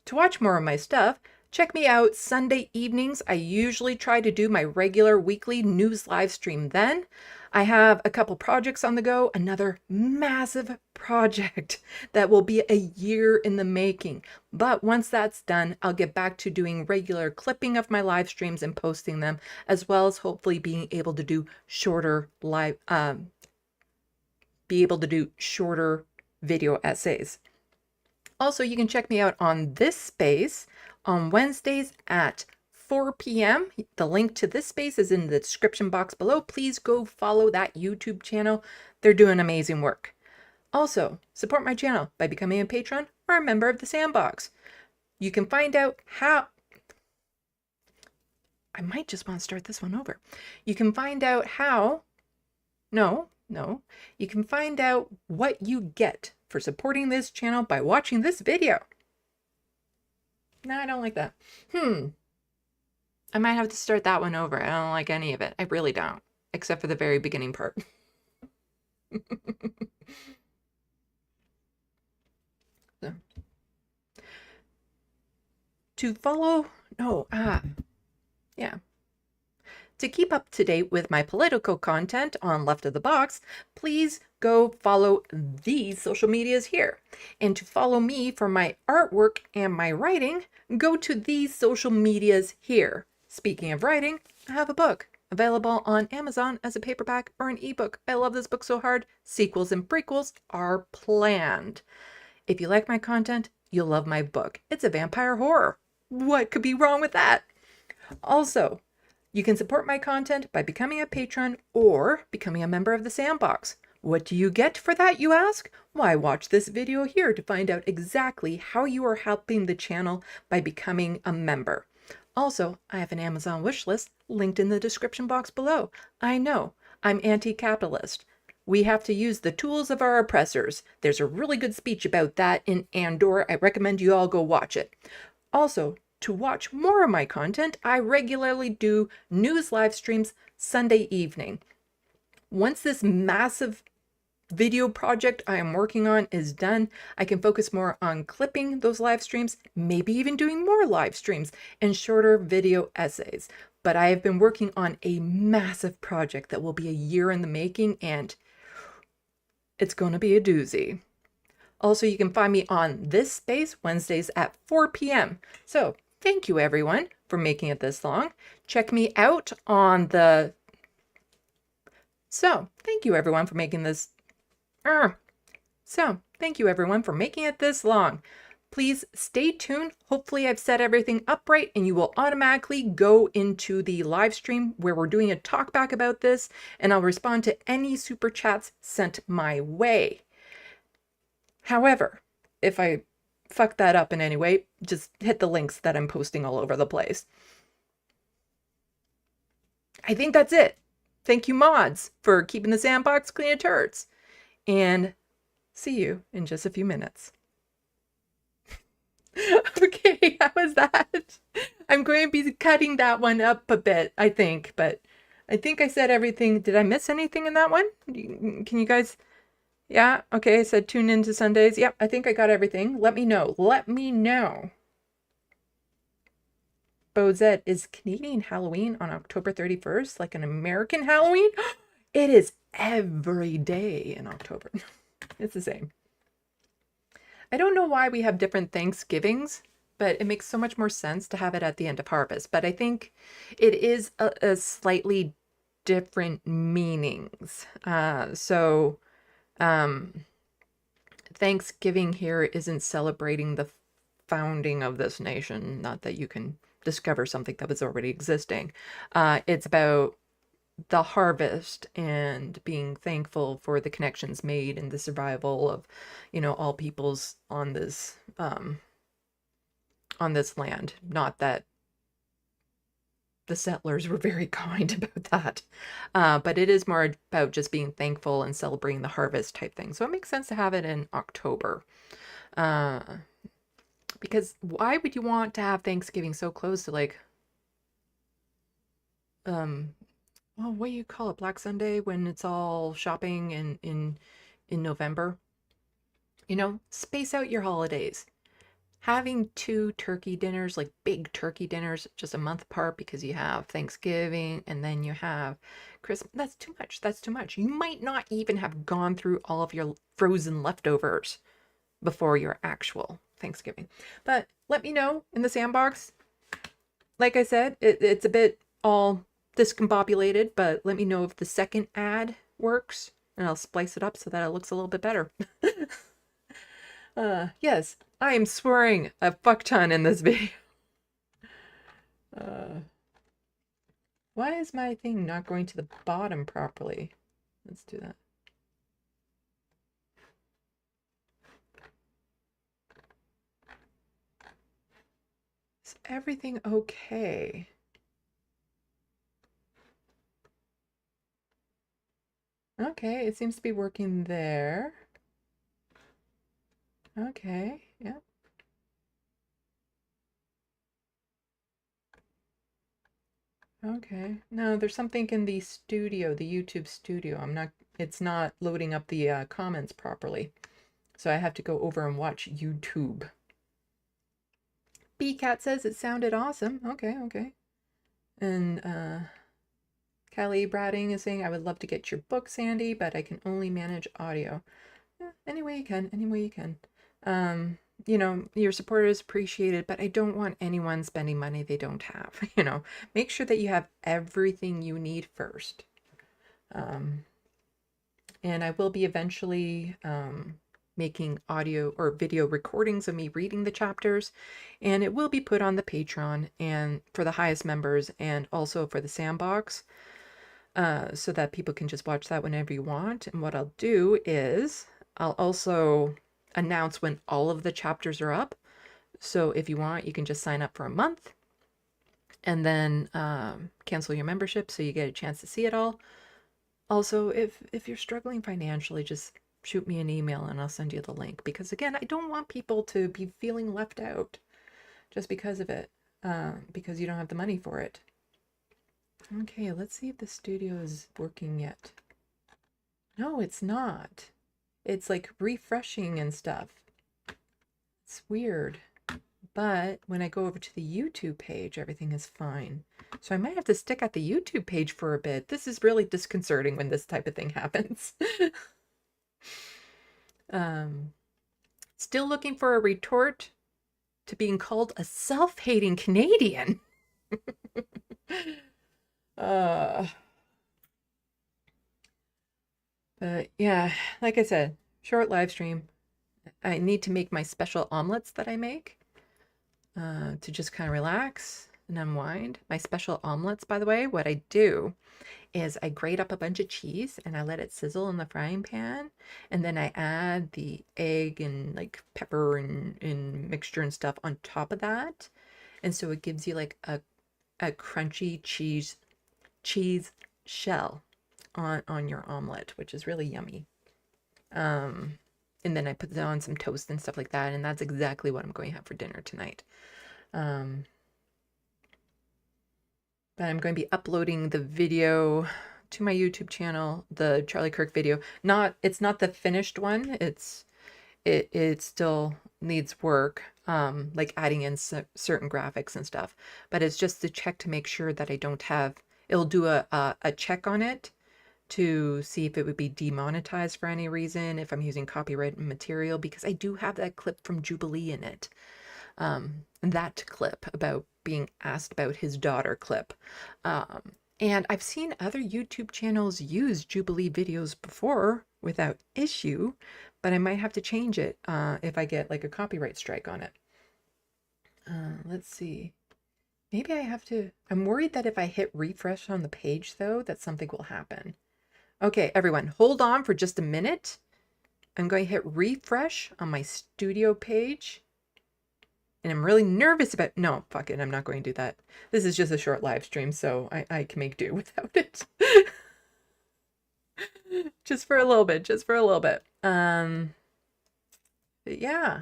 To watch more of my stuff, Check me out Sunday evenings. I usually try to do my regular weekly news live stream then. I have a couple projects on the go, another massive project that will be a year in the making. But once that's done, I'll get back to doing regular clipping of my live streams and posting them, as well as hopefully being able to do shorter video essays. Also, you can check me out on this space on Wednesdays at 4 p.m. The link to this space is in the description box below. Please go follow that YouTube channel. They're doing amazing work. Also, support my channel by becoming a patron or a member of the SandBox. You can find out how... I might just want to start this one over. You can find out how... No. You can find out what you get for supporting this channel by watching this video. No, I don't like that. I might have to start that one over. I don't like any of it. I really don't. Except for the very beginning part. So. To follow... Yeah. To keep up to date with my political content on Left of the Box, please go follow these social medias here. And to follow me for my artwork and my writing, go to these social medias here. Speaking of writing, I have a book available on Amazon as a paperback or an ebook. I love this book so hard. Sequels and prequels are planned. If you like my content, you'll love my book. It's a vampire horror. What could be wrong with that? Also, you can support my content by becoming a patron or becoming a member of the SandBox. What do you get for that, you ask? Why, watch this video here to find out exactly how you are helping the channel by becoming a member. Also, I have an Amazon wish list linked in the description box below. I know, I'm anti-capitalist. We have to use the tools of our oppressors. There's a really good speech about that in Andor. I recommend you all go watch it. Also, to watch more of my content, I regularly do news live streams Sunday evening. Once this massive video project I am working on is done, I can focus more on clipping those live streams, maybe even doing more live streams and shorter video essays. But I have been working on a massive project that will be a year in the making, and it's going to be a doozy. Also, you can find me on this space Wednesdays at 4 p.m. So thank you, everyone, for making it this long. Check me out on the... thank you, everyone, for making this... thank you, everyone, for making it this long. Please stay tuned. Hopefully I've set everything up right and you will automatically go into the live stream where we're doing a talk back about this, and I'll respond to any super chats sent my way. However, if I fuck that up in any way, just hit the links that I'm posting all over the place. I think that's it. Thank you, mods, for keeping the SandBox clean of turds. And see you in just a few minutes. Okay, how was that? I'm going to be cutting that one up a bit, I think, but I think I said everything. Did I miss anything in that one? Can you guys... Yeah, okay, I said tune into Sundays. Yep, I think I got everything. Let me know. Let me know. Bozette, is Canadian Halloween on October 31st like an American Halloween? It is every day in October. It's the same. I don't know why we have different Thanksgivings, but it makes so much more sense to have it at the end of harvest. But I think it is a slightly different meanings. Thanksgiving here isn't celebrating the founding of this nation. Not that you can discover something that was already existing. It's about the harvest and being thankful for the connections made and the survival of, all peoples on this land. Not that the settlers were very kind about that. But it is more about just being thankful and celebrating the harvest type thing. So it makes sense to have it in October. Because why would you want to have Thanksgiving so close to what do you call it? Black Sunday, when it's all shopping in November? Space out your holidays. having two turkey dinners, like big turkey dinners, just a month apart because you have Thanksgiving and then you have Christmas, that's too much. That's too much. You might not even have gone through all of your frozen leftovers before your actual Thanksgiving. But let me know in the SandBox. Like I said, it's a bit all discombobulated, but let me know if the second ad works and I'll splice it up so that it looks a little bit better. Yes, I am swearing a fuck ton in this video. Why is my thing not going to the bottom properly? Let's do that. Is everything okay? Okay, it seems to be working there. Okay, yeah. Okay. No, there's something in the studio, the YouTube studio. It's not loading up the comments properly. So I have to go over and watch YouTube. B-Cat says it sounded awesome. Okay, okay. And Callie Bratting is saying, I would love to get your book, Sandy, but I can only manage audio. Any way you can, any way you can. You know, your support is appreciated, but I don't want anyone spending money they don't have. You know, make sure that you have everything you need first. And I will be eventually making audio or video recordings of me reading the chapters, and it will be put on the Patreon and for the highest members and also for the SandBox, so that people can just watch that whenever you want. And what I'll do is I'll also announce when all of the chapters are up. So if you want, you can just sign up for a month and then cancel your membership so you get a chance to see it all. Also, if you're struggling financially, just shoot me an email and I'll send you the link. Because again, I don't want people to be feeling left out just because of it, because you don't have the money for it. Okay, let's see if the studio is working yet. No, it's not. It's like refreshing and stuff. It's weird. But when I go over to the YouTube page, everything is fine. So I might have to stick at the YouTube page for a bit. This is really disconcerting when this type of thing happens. Still looking for a retort to being called a self-hating Canadian. But yeah, like I said, short live stream. I need to make my special omelets that I make to just kind of relax and unwind. My special omelets, by the way, what I do is I grate up a bunch of cheese and I let it sizzle in the frying pan. And then I add the egg and like pepper and mixture and stuff on top of that. And so it gives you like a crunchy cheese shell on your omelet, which is really yummy. And then I put on some toast and stuff like that, and that's exactly what I'm going to have for dinner tonight. But I'm going to be uploading the video to my YouTube channel, the Charlie Kirk video. It's not the finished one. It still needs work, like adding in certain graphics and stuff. But it's just to check to make sure that I don't have. It'll do a check on it to see if it would be demonetized for any reason, if I'm using copyright material, because I do have that clip from Jubilee in it. That clip about being asked about his daughter clip. And I've seen other YouTube channels use Jubilee videos before without issue, but I might have to change it if I get like a copyright strike on it. Let's see. Maybe I have to. I'm worried that if I hit refresh on the page, though, that something will happen. Okay, everyone, hold on for just a minute. I'm going to hit refresh on my studio page. And I'm really nervous about... No, fuck it, I'm not going to do that. This is just a short live stream, so I can make do without it. Just for a little bit, just for a little bit. But yeah.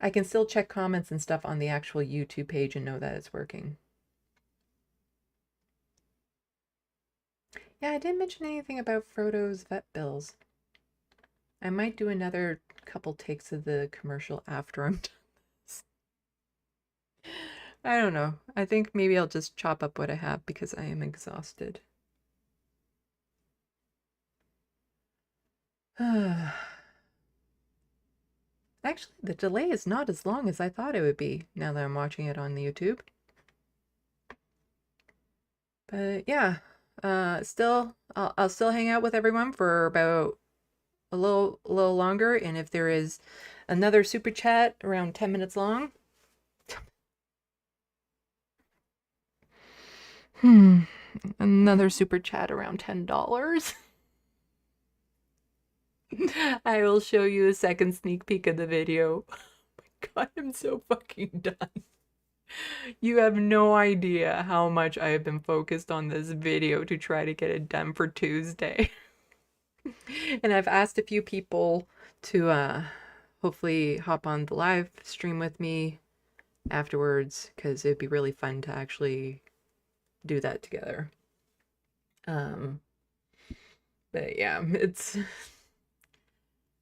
I can still check comments and stuff on the actual YouTube page and know that it's working. Yeah, I didn't mention anything about Frodo's vet bills. I might do another couple takes of the commercial after I'm done this. I don't know. I think maybe I'll just chop up what I have because I am exhausted. Actually, the delay is not as long as I thought it would be now that I'm watching it on the YouTube. But yeah, still, I'll still hang out with everyone for about a little longer, and if there is another super chat around 10 minutes long, another super chat around $10. I will show you a second sneak peek of the video. Oh my god, I'm so fucking done. You have no idea how much I have been focused on this video to try to get it done for Tuesday. And I've asked a few people to hopefully hop on the live stream with me afterwards, because it'd be really fun to actually do that together. But yeah, it's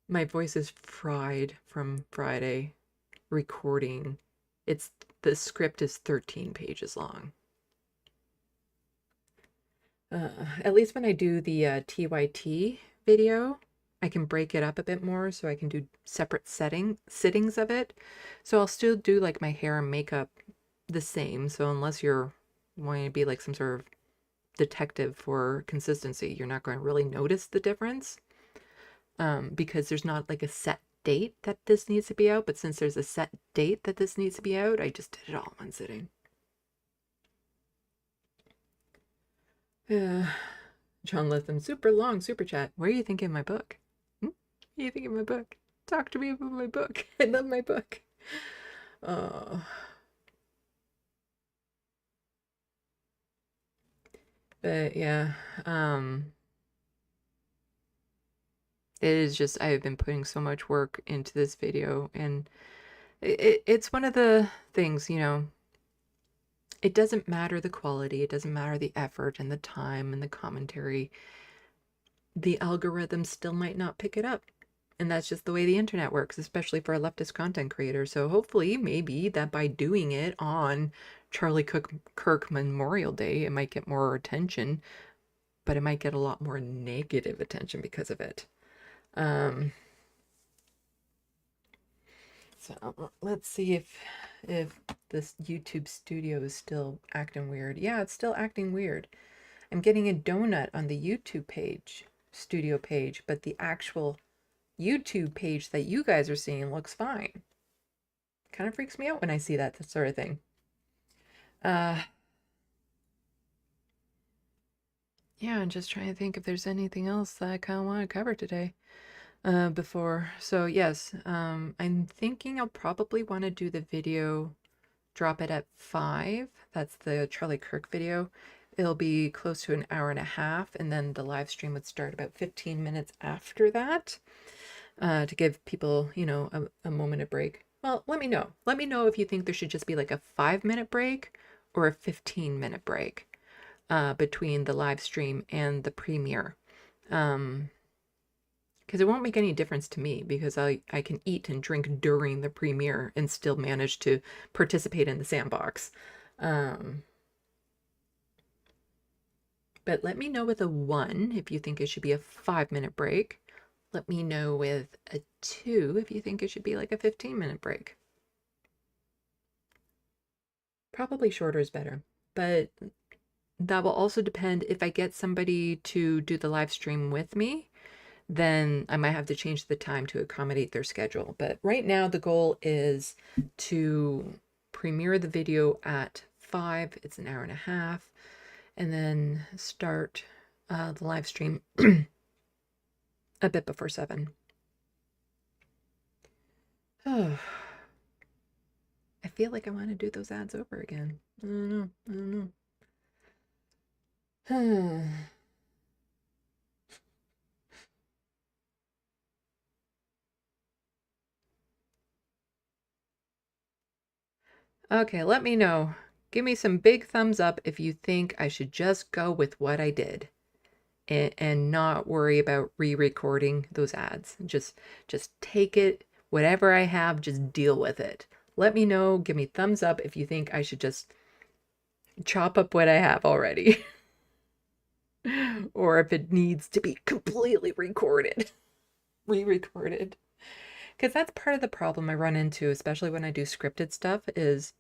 my voice is fried from Friday recording. The script is 13 pages long. At least when I do the TYT video, I can break it up a bit more so I can do separate sittings of it. So I'll still do like my hair and makeup the same. So unless you're wanting to be like some sort of detective for consistency, you're not going to really notice the difference. Because there's not like a set date that this needs to be out, but since there's a set date that this needs to be out, I just did it all in one sitting. John Latham, super long super chat. What are you thinking of my book? What are you thinking of my book? Talk to me about my book. I love my book. Oh. But yeah, it is just, I've been putting so much work into this video, and it's one of the things, you know, it doesn't matter the quality, it doesn't matter the effort and the time and the commentary. The algorithm still might not pick it up. And that's just the way the internet works, especially for a leftist content creator. So hopefully, maybe that by doing it on Charlie Kirk Memorial Day, it might get more attention, but it might get a lot more negative attention because of it. So let's see if this YouTube studio is still acting weird. Yeah, it's still acting weird. I'm getting a donut on the YouTube page, studio page, but the actual YouTube page that you guys are seeing looks fine. Kind of freaks me out when I see that sort of thing. Yeah, I'm just trying to think if there's anything else that I kind of want to cover today. Before. So yes, I'm thinking I'll probably want to do the video, drop it at 5. That's the Charlie Kirk video. It'll be close to an hour and a half, and then the live stream would start about 15 minutes after that, to give people, you know, a moment of break. Well, let me know. Let me know if you think there should just be like a 5-minute break or a 15-minute break between the live stream and the premiere. Because it won't make any difference to me, because I can eat and drink during the premiere and still manage to participate in the SandBox. But let me know with a 1 if you think it should be a 5-minute break. Let me know with a 2 if you think it should be like a 15-minute break. Probably shorter is better, but that will also depend if I get somebody to do the live stream with me. Then I might have to change the time to accommodate their schedule. But right now the goal is to premiere the video at 5. It's an hour and a half. And then start the live stream a bit before 7. Oh, I feel like I want to do those ads over again. I don't know. Okay, let me know. Give me some big thumbs up if you think I should just go with what I did. and not worry about re-recording those ads. Just take it, whatever I have, just deal with it. Let me know, give me thumbs up if you think I should just chop up what I have already. Or if it needs to be completely recorded, re-recorded. Because that's part of the problem I run into, especially when I do scripted stuff, is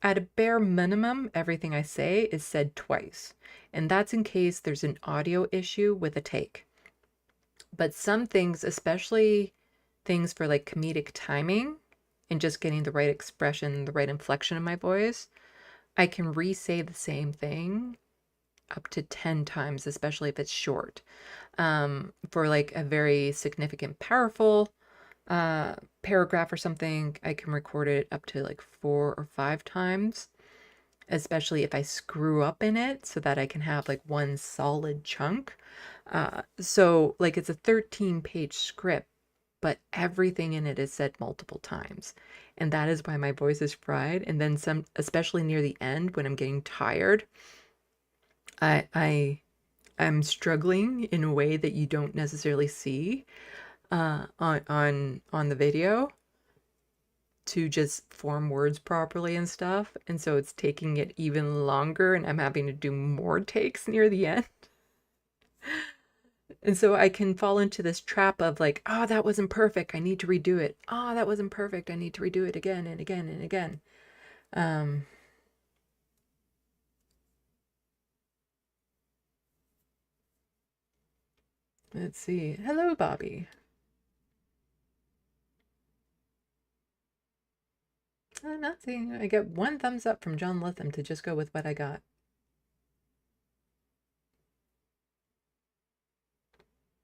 at a bare minimum, everything I say is said twice. And that's in case there's an audio issue with a take. But some things, especially things for like comedic timing and just getting the right expression, the right inflection in my voice, I can re-say the same thing up to 10 times, especially if it's short. For like a very significant, powerful paragraph or something, I can record it up to like 4 or 5 times, especially if I screw up in it, so that I can have like one solid chunk. So like it's a 13-page script, but everything in it is said multiple times. And that is why my voice is fried. And then some, especially near the end when I'm getting tired, I'm struggling in a way that you don't necessarily see on the video to just form words properly and stuff. And so it's taking it even longer, and I'm having to do more takes near the end. And so I can fall into this trap of like, oh, that wasn't perfect, I need to redo it. Oh, that wasn't perfect, I need to redo it again and again and again. Let's see. Hello, Bobby. I'm not seeing. I get 1 thumbs up from John Litham to just go with what I got.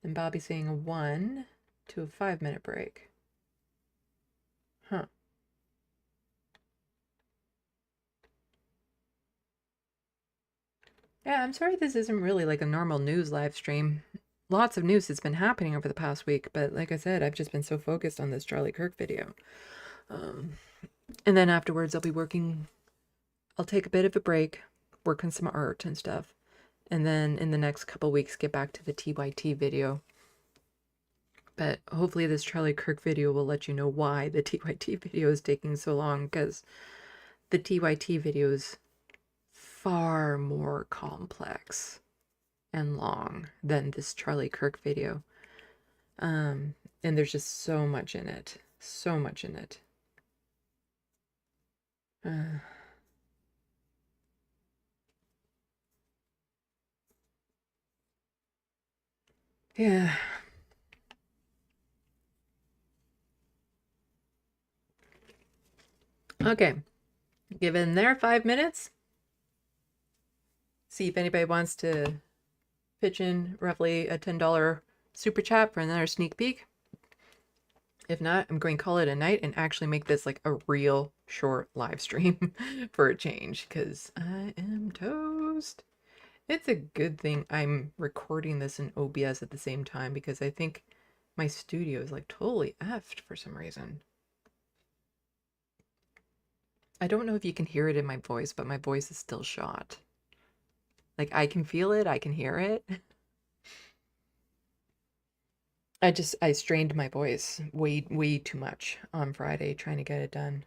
And Bobby saying a 1 to a 5-minute break. Huh. Yeah, I'm sorry this isn't really like a normal news live stream. Lots of news has been happening over the past week, but like I said, I've just been so focused on this Charlie Kirk video. And then afterwards I'll take a bit of a break, work on some art and stuff. And then in the next couple weeks, get back to the TYT video. But hopefully this Charlie Kirk video will let you know why the TYT video is taking so long, because the TYT video is far more complex and long than this Charlie Kirk video. And there's just so much in it. So much in it. Yeah. Okay. Give in there 5 minutes. See if anybody wants to pitch in roughly a $10 super chat for another sneak peek. If not, I'm going to call it a night and actually make this like a real short live stream for a change, because I am toast. It's a good thing I'm recording this in OBS at the same time, because I think my studio is like totally effed for some reason. I don't know if you can hear it in my voice, but my voice is still shot. Like I can feel it, I can hear it. I strained my voice way too much on Friday trying to get it done.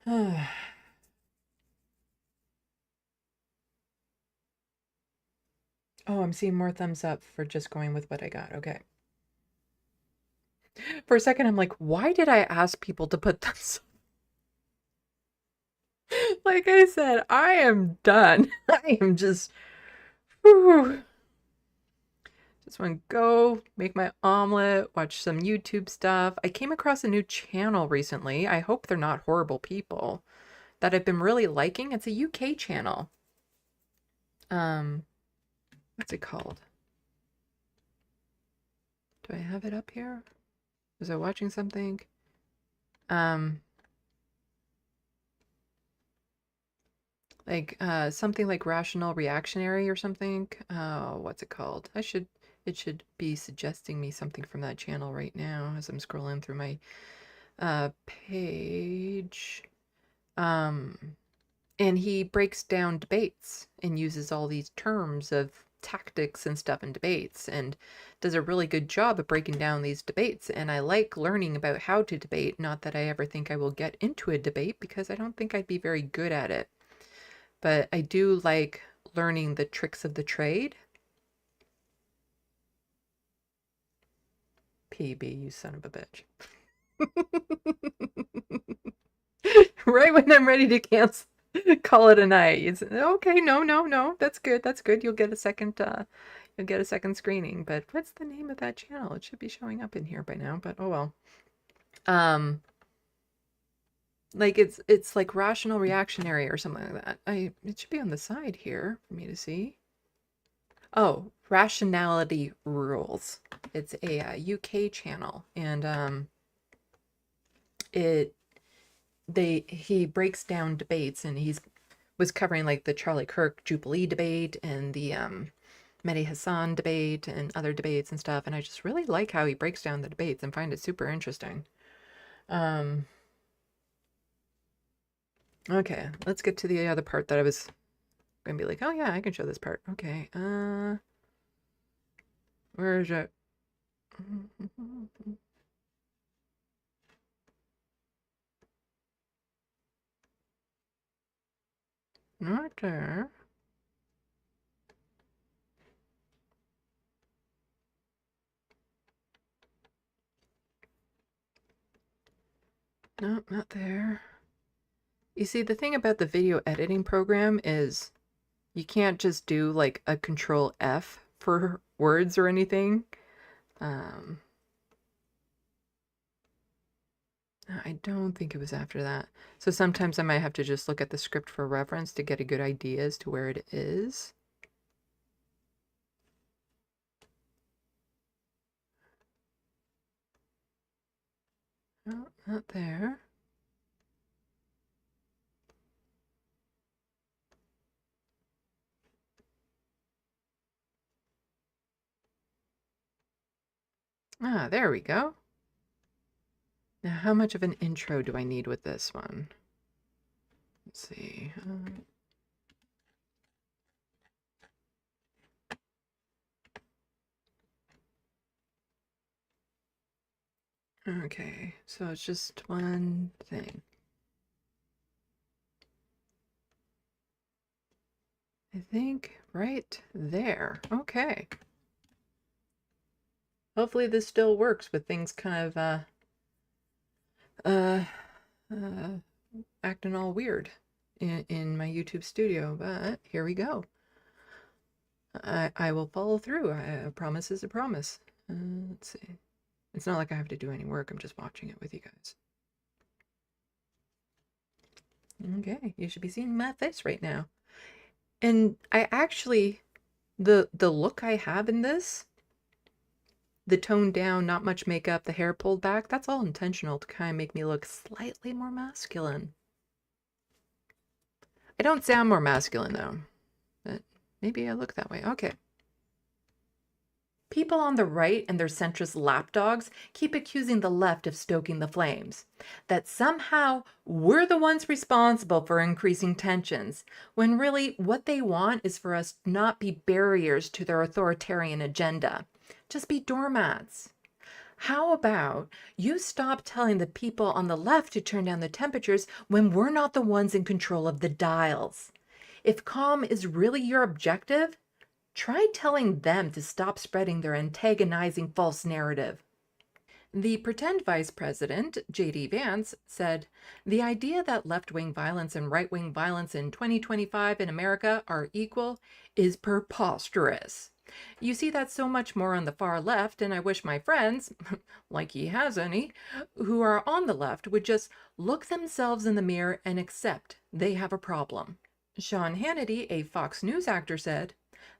Oh, I'm seeing more thumbs up for just going with what I got. Okay. For a second, I'm like, why did I ask people to put thumbs up? Like I said, I am done. I am just, whew. Just want to go make my omelet, watch some YouTube stuff. I came across a new channel recently. I hope they're not horrible people, that I've been really liking. It's a UK channel. What's it called? Do I have it up here? Was I watching something? Like something like Rational Reactionary or something. What's it called? It should be suggesting me something from that channel right now as I'm scrolling through my page. And he breaks down debates and uses all these terms of tactics and stuff in debates and does a really good job of breaking down these debates. And I like learning about how to debate. Not that I ever think I will get into a debate because I don't think I'd be very good at it. But I do like learning the tricks of the trade. PB, you son of a bitch. Right when I'm ready to cancel, call it a night. It's okay. No. That's good. That's good. You'll get a second. You'll get a second screening. But what's the name of that channel? It should be showing up in here by now. But oh well. Like it's like rational reactionary or something like that. It should be on the side here for me to see. Oh, rationality rules. It's a UK channel, and he breaks down debates, and was covering like the Charlie Kirk Jubilee debate and the Mehdi Hassan debate and other debates and stuff. And I just really like how he breaks down the debates and find it super interesting. Okay, let's get to the other part that I was going to be like, oh yeah, I can show this part. Okay, where is it? Not there. No, not there. You see, the thing about the video editing program is you can't just do like a Control F for words or anything. I don't think it was after that. So sometimes I might have to just look at the script for reference to get a good idea as to where it is. No, not there. Ah, there we go. Now, how much of an intro do I need with this one? Let's see. Okay, so it's just one thing. I think right there. Okay. Hopefully this still works with things kind of acting all weird in my YouTube studio, but here we go. I will follow through. A promise is a promise. Let's see. It's not like I have to do any work. I'm just watching it with you guys. Okay, you should be seeing my face right now. And I actually, the look I have in this, the toned down, not much makeup, the hair pulled back, that's all intentional to kind of make me look slightly more masculine. I don't sound more masculine though, but maybe I look that way. Okay. People on the right and their centrist lapdogs keep accusing the left of stoking the flames, that somehow we're the ones responsible for increasing tensions, when really what they want is for us to not be barriers to their authoritarian agenda, just be doormats. How about you stop telling the people on the left to turn down the temperatures when we're not the ones in control of the dials? If calm is really your objective, try telling them to stop spreading their antagonizing false narrative. The pretend vice president, J.D. Vance, said, "The idea that left-wing violence and right-wing violence in 2025 in America are equal is preposterous. You see that so much more on the far left, and I wish my friends, like he has any, who are on the left would just look themselves in the mirror and accept they have a problem." Sean Hannity, a Fox News actor, said,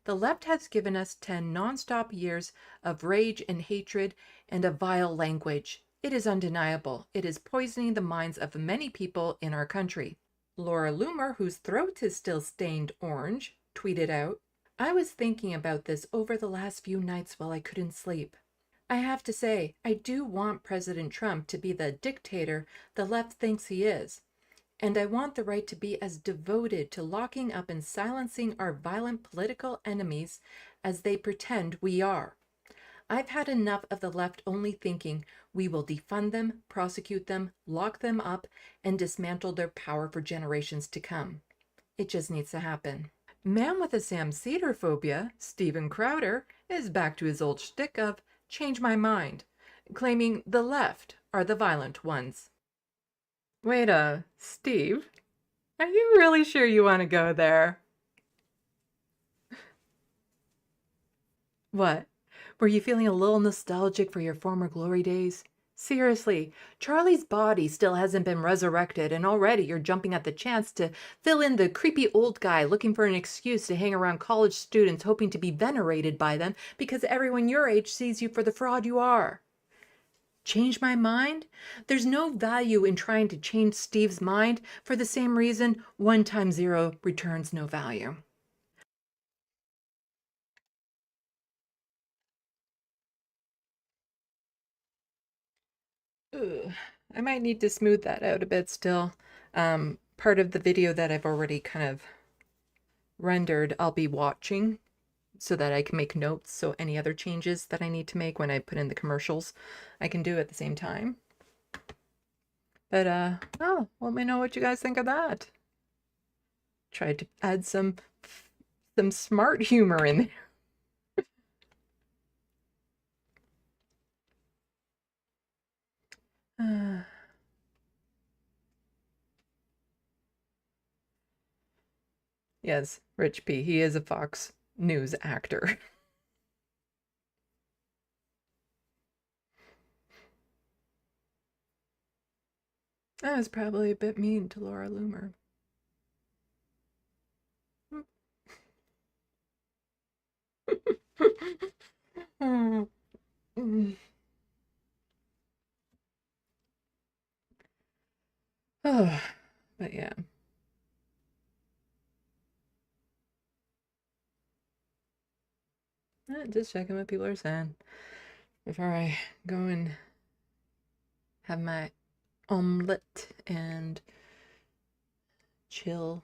"The left has given us 10 nonstop years of rage and hatred and a vile language. It is undeniable. It is poisoning the minds of many people in our country." Laura Loomer, whose throat is still stained orange, tweeted out, "I was thinking about this over the last few nights while I couldn't sleep. I have to say, I do want President Trump to be the dictator the left thinks he is. And I want the right to be as devoted to locking up and silencing our violent political enemies as they pretend we are. I've had enough of the left only thinking we will defund them, prosecute them, lock them up, and dismantle their power for generations to come. It just needs to happen. Man with a Sam Cedar phobia, Steven Crowder, is back to his old shtick of change my mind, claiming the left are the violent ones. Wait, Steve, are you really sure you want to go there? What? Were you feeling a little nostalgic for your former glory days? Seriously, Charlie's body still hasn't been resurrected, and already you're jumping at the chance to fill in the creepy old guy looking for an excuse to hang around college students hoping to be venerated by them because everyone your age sees you for the fraud you are. Change my mind? There's no value in trying to change Steve's mind for the same reason 1 times 0 returns no value. Ugh, I might need to smooth that out a bit still. Part of the video that I've already kind of rendered, I'll be watching so that I can make notes. So any other changes that I need to make when I put in the commercials, I can do at the same time. But, oh, let me know what you guys think of that. Tried to add some smart humor in there. Yes, Rich P. He is a Fox News actor. I was probably a bit mean to Laura Loomer. Oh, but yeah. Just checking what people are saying before I go and have my omelet and chill.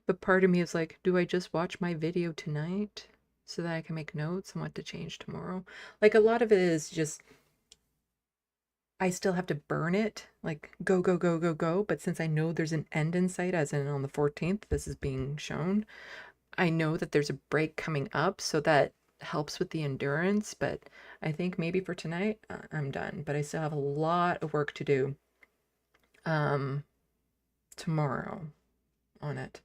But part of me is like, do I just watch my video tonight so that I can make notes on what to change tomorrow? Like, a lot of it is just, I still have to burn it, like go, go, go, go, go. But since I know there's an end in sight, as in on the 14th, this is being shown, I know that there's a break coming up, so that helps with the endurance. But I think maybe for tonight, I'm done. But I still have a lot of work to do tomorrow on it.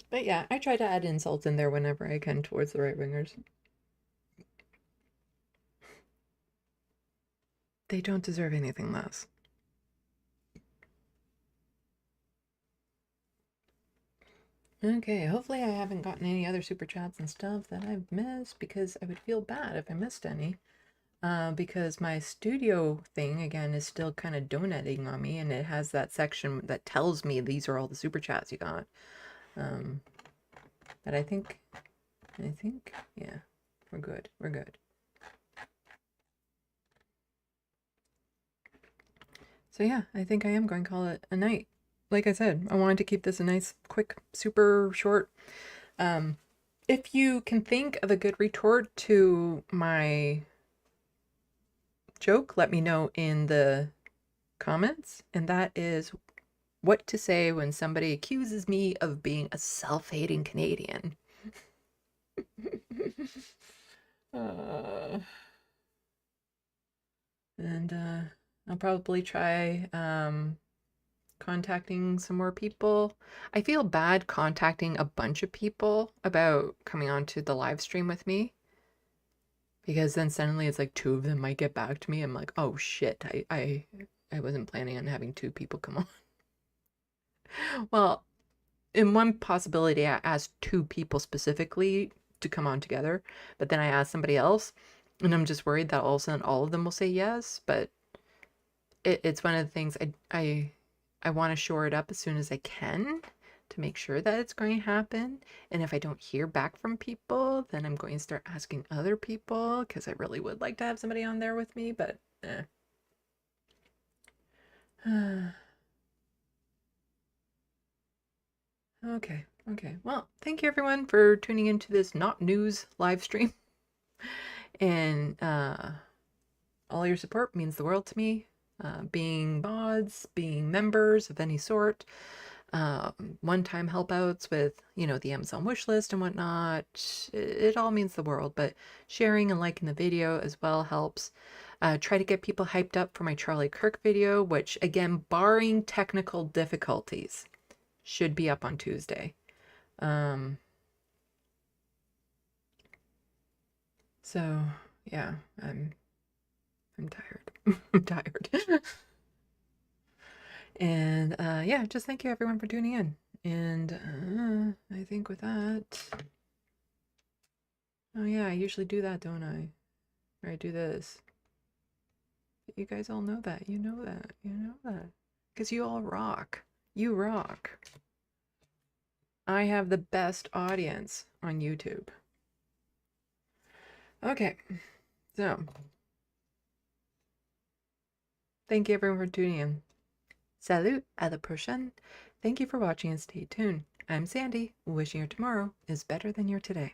But yeah, I try to add insults in there whenever I can towards the right-wingers. They don't deserve anything less. Okay, hopefully I haven't gotten any other super chats and stuff that I've missed, because I would feel bad if I missed any. Because my studio thing, again, is still kind of donating on me, and it has that section that tells me these are all the super chats you got. But I think, yeah, we're good. We're good. So yeah, I think I am going to call it a night. Like I said, I wanted to keep this a nice, quick, super short. If you can think of a good retort to my joke, let me know in the comments. And that is what to say when somebody accuses me of being a self-hating Canadian. And I'll probably try contacting some more people. I feel bad contacting a bunch of people about coming onto the live stream with me, because then suddenly it's like 2 of them might get back to me. I'm like, oh shit, I wasn't planning on having 2 people come on. Well, in one possibility, I asked 2 people specifically to come on together, but then I asked somebody else, and I'm just worried that all of a sudden all of them will say yes. But it's one of the things I want to shore it up as soon as I can to make sure that it's going to happen. And if I don't hear back from people, then I'm going to start asking other people, because I really would like to have somebody on there with me, but Okay. Well, thank you everyone for tuning into this not news live stream. And all your support means the world to me. Being mods, being members of any sort, one-time help outs with, the Amazon wish list and whatnot. It all means the world, but sharing and liking the video as well helps. Try to get people hyped up for my Charlie Kirk video, which, again, barring technical difficulties, should be up on Tuesday. So yeah, I'm tired. I'm tired. And yeah, just thank you everyone for tuning in. And I think with that, oh yeah, I usually do that, don't I? Or I do this. You guys all know that. You know that. You know that. Because you all rock. You rock. I have the best audience on YouTube. Okay, so thank you everyone for tuning in. Salut, à la prochaine. Thank you for watching and stay tuned. I'm Sandy, wishing your tomorrow is better than your today.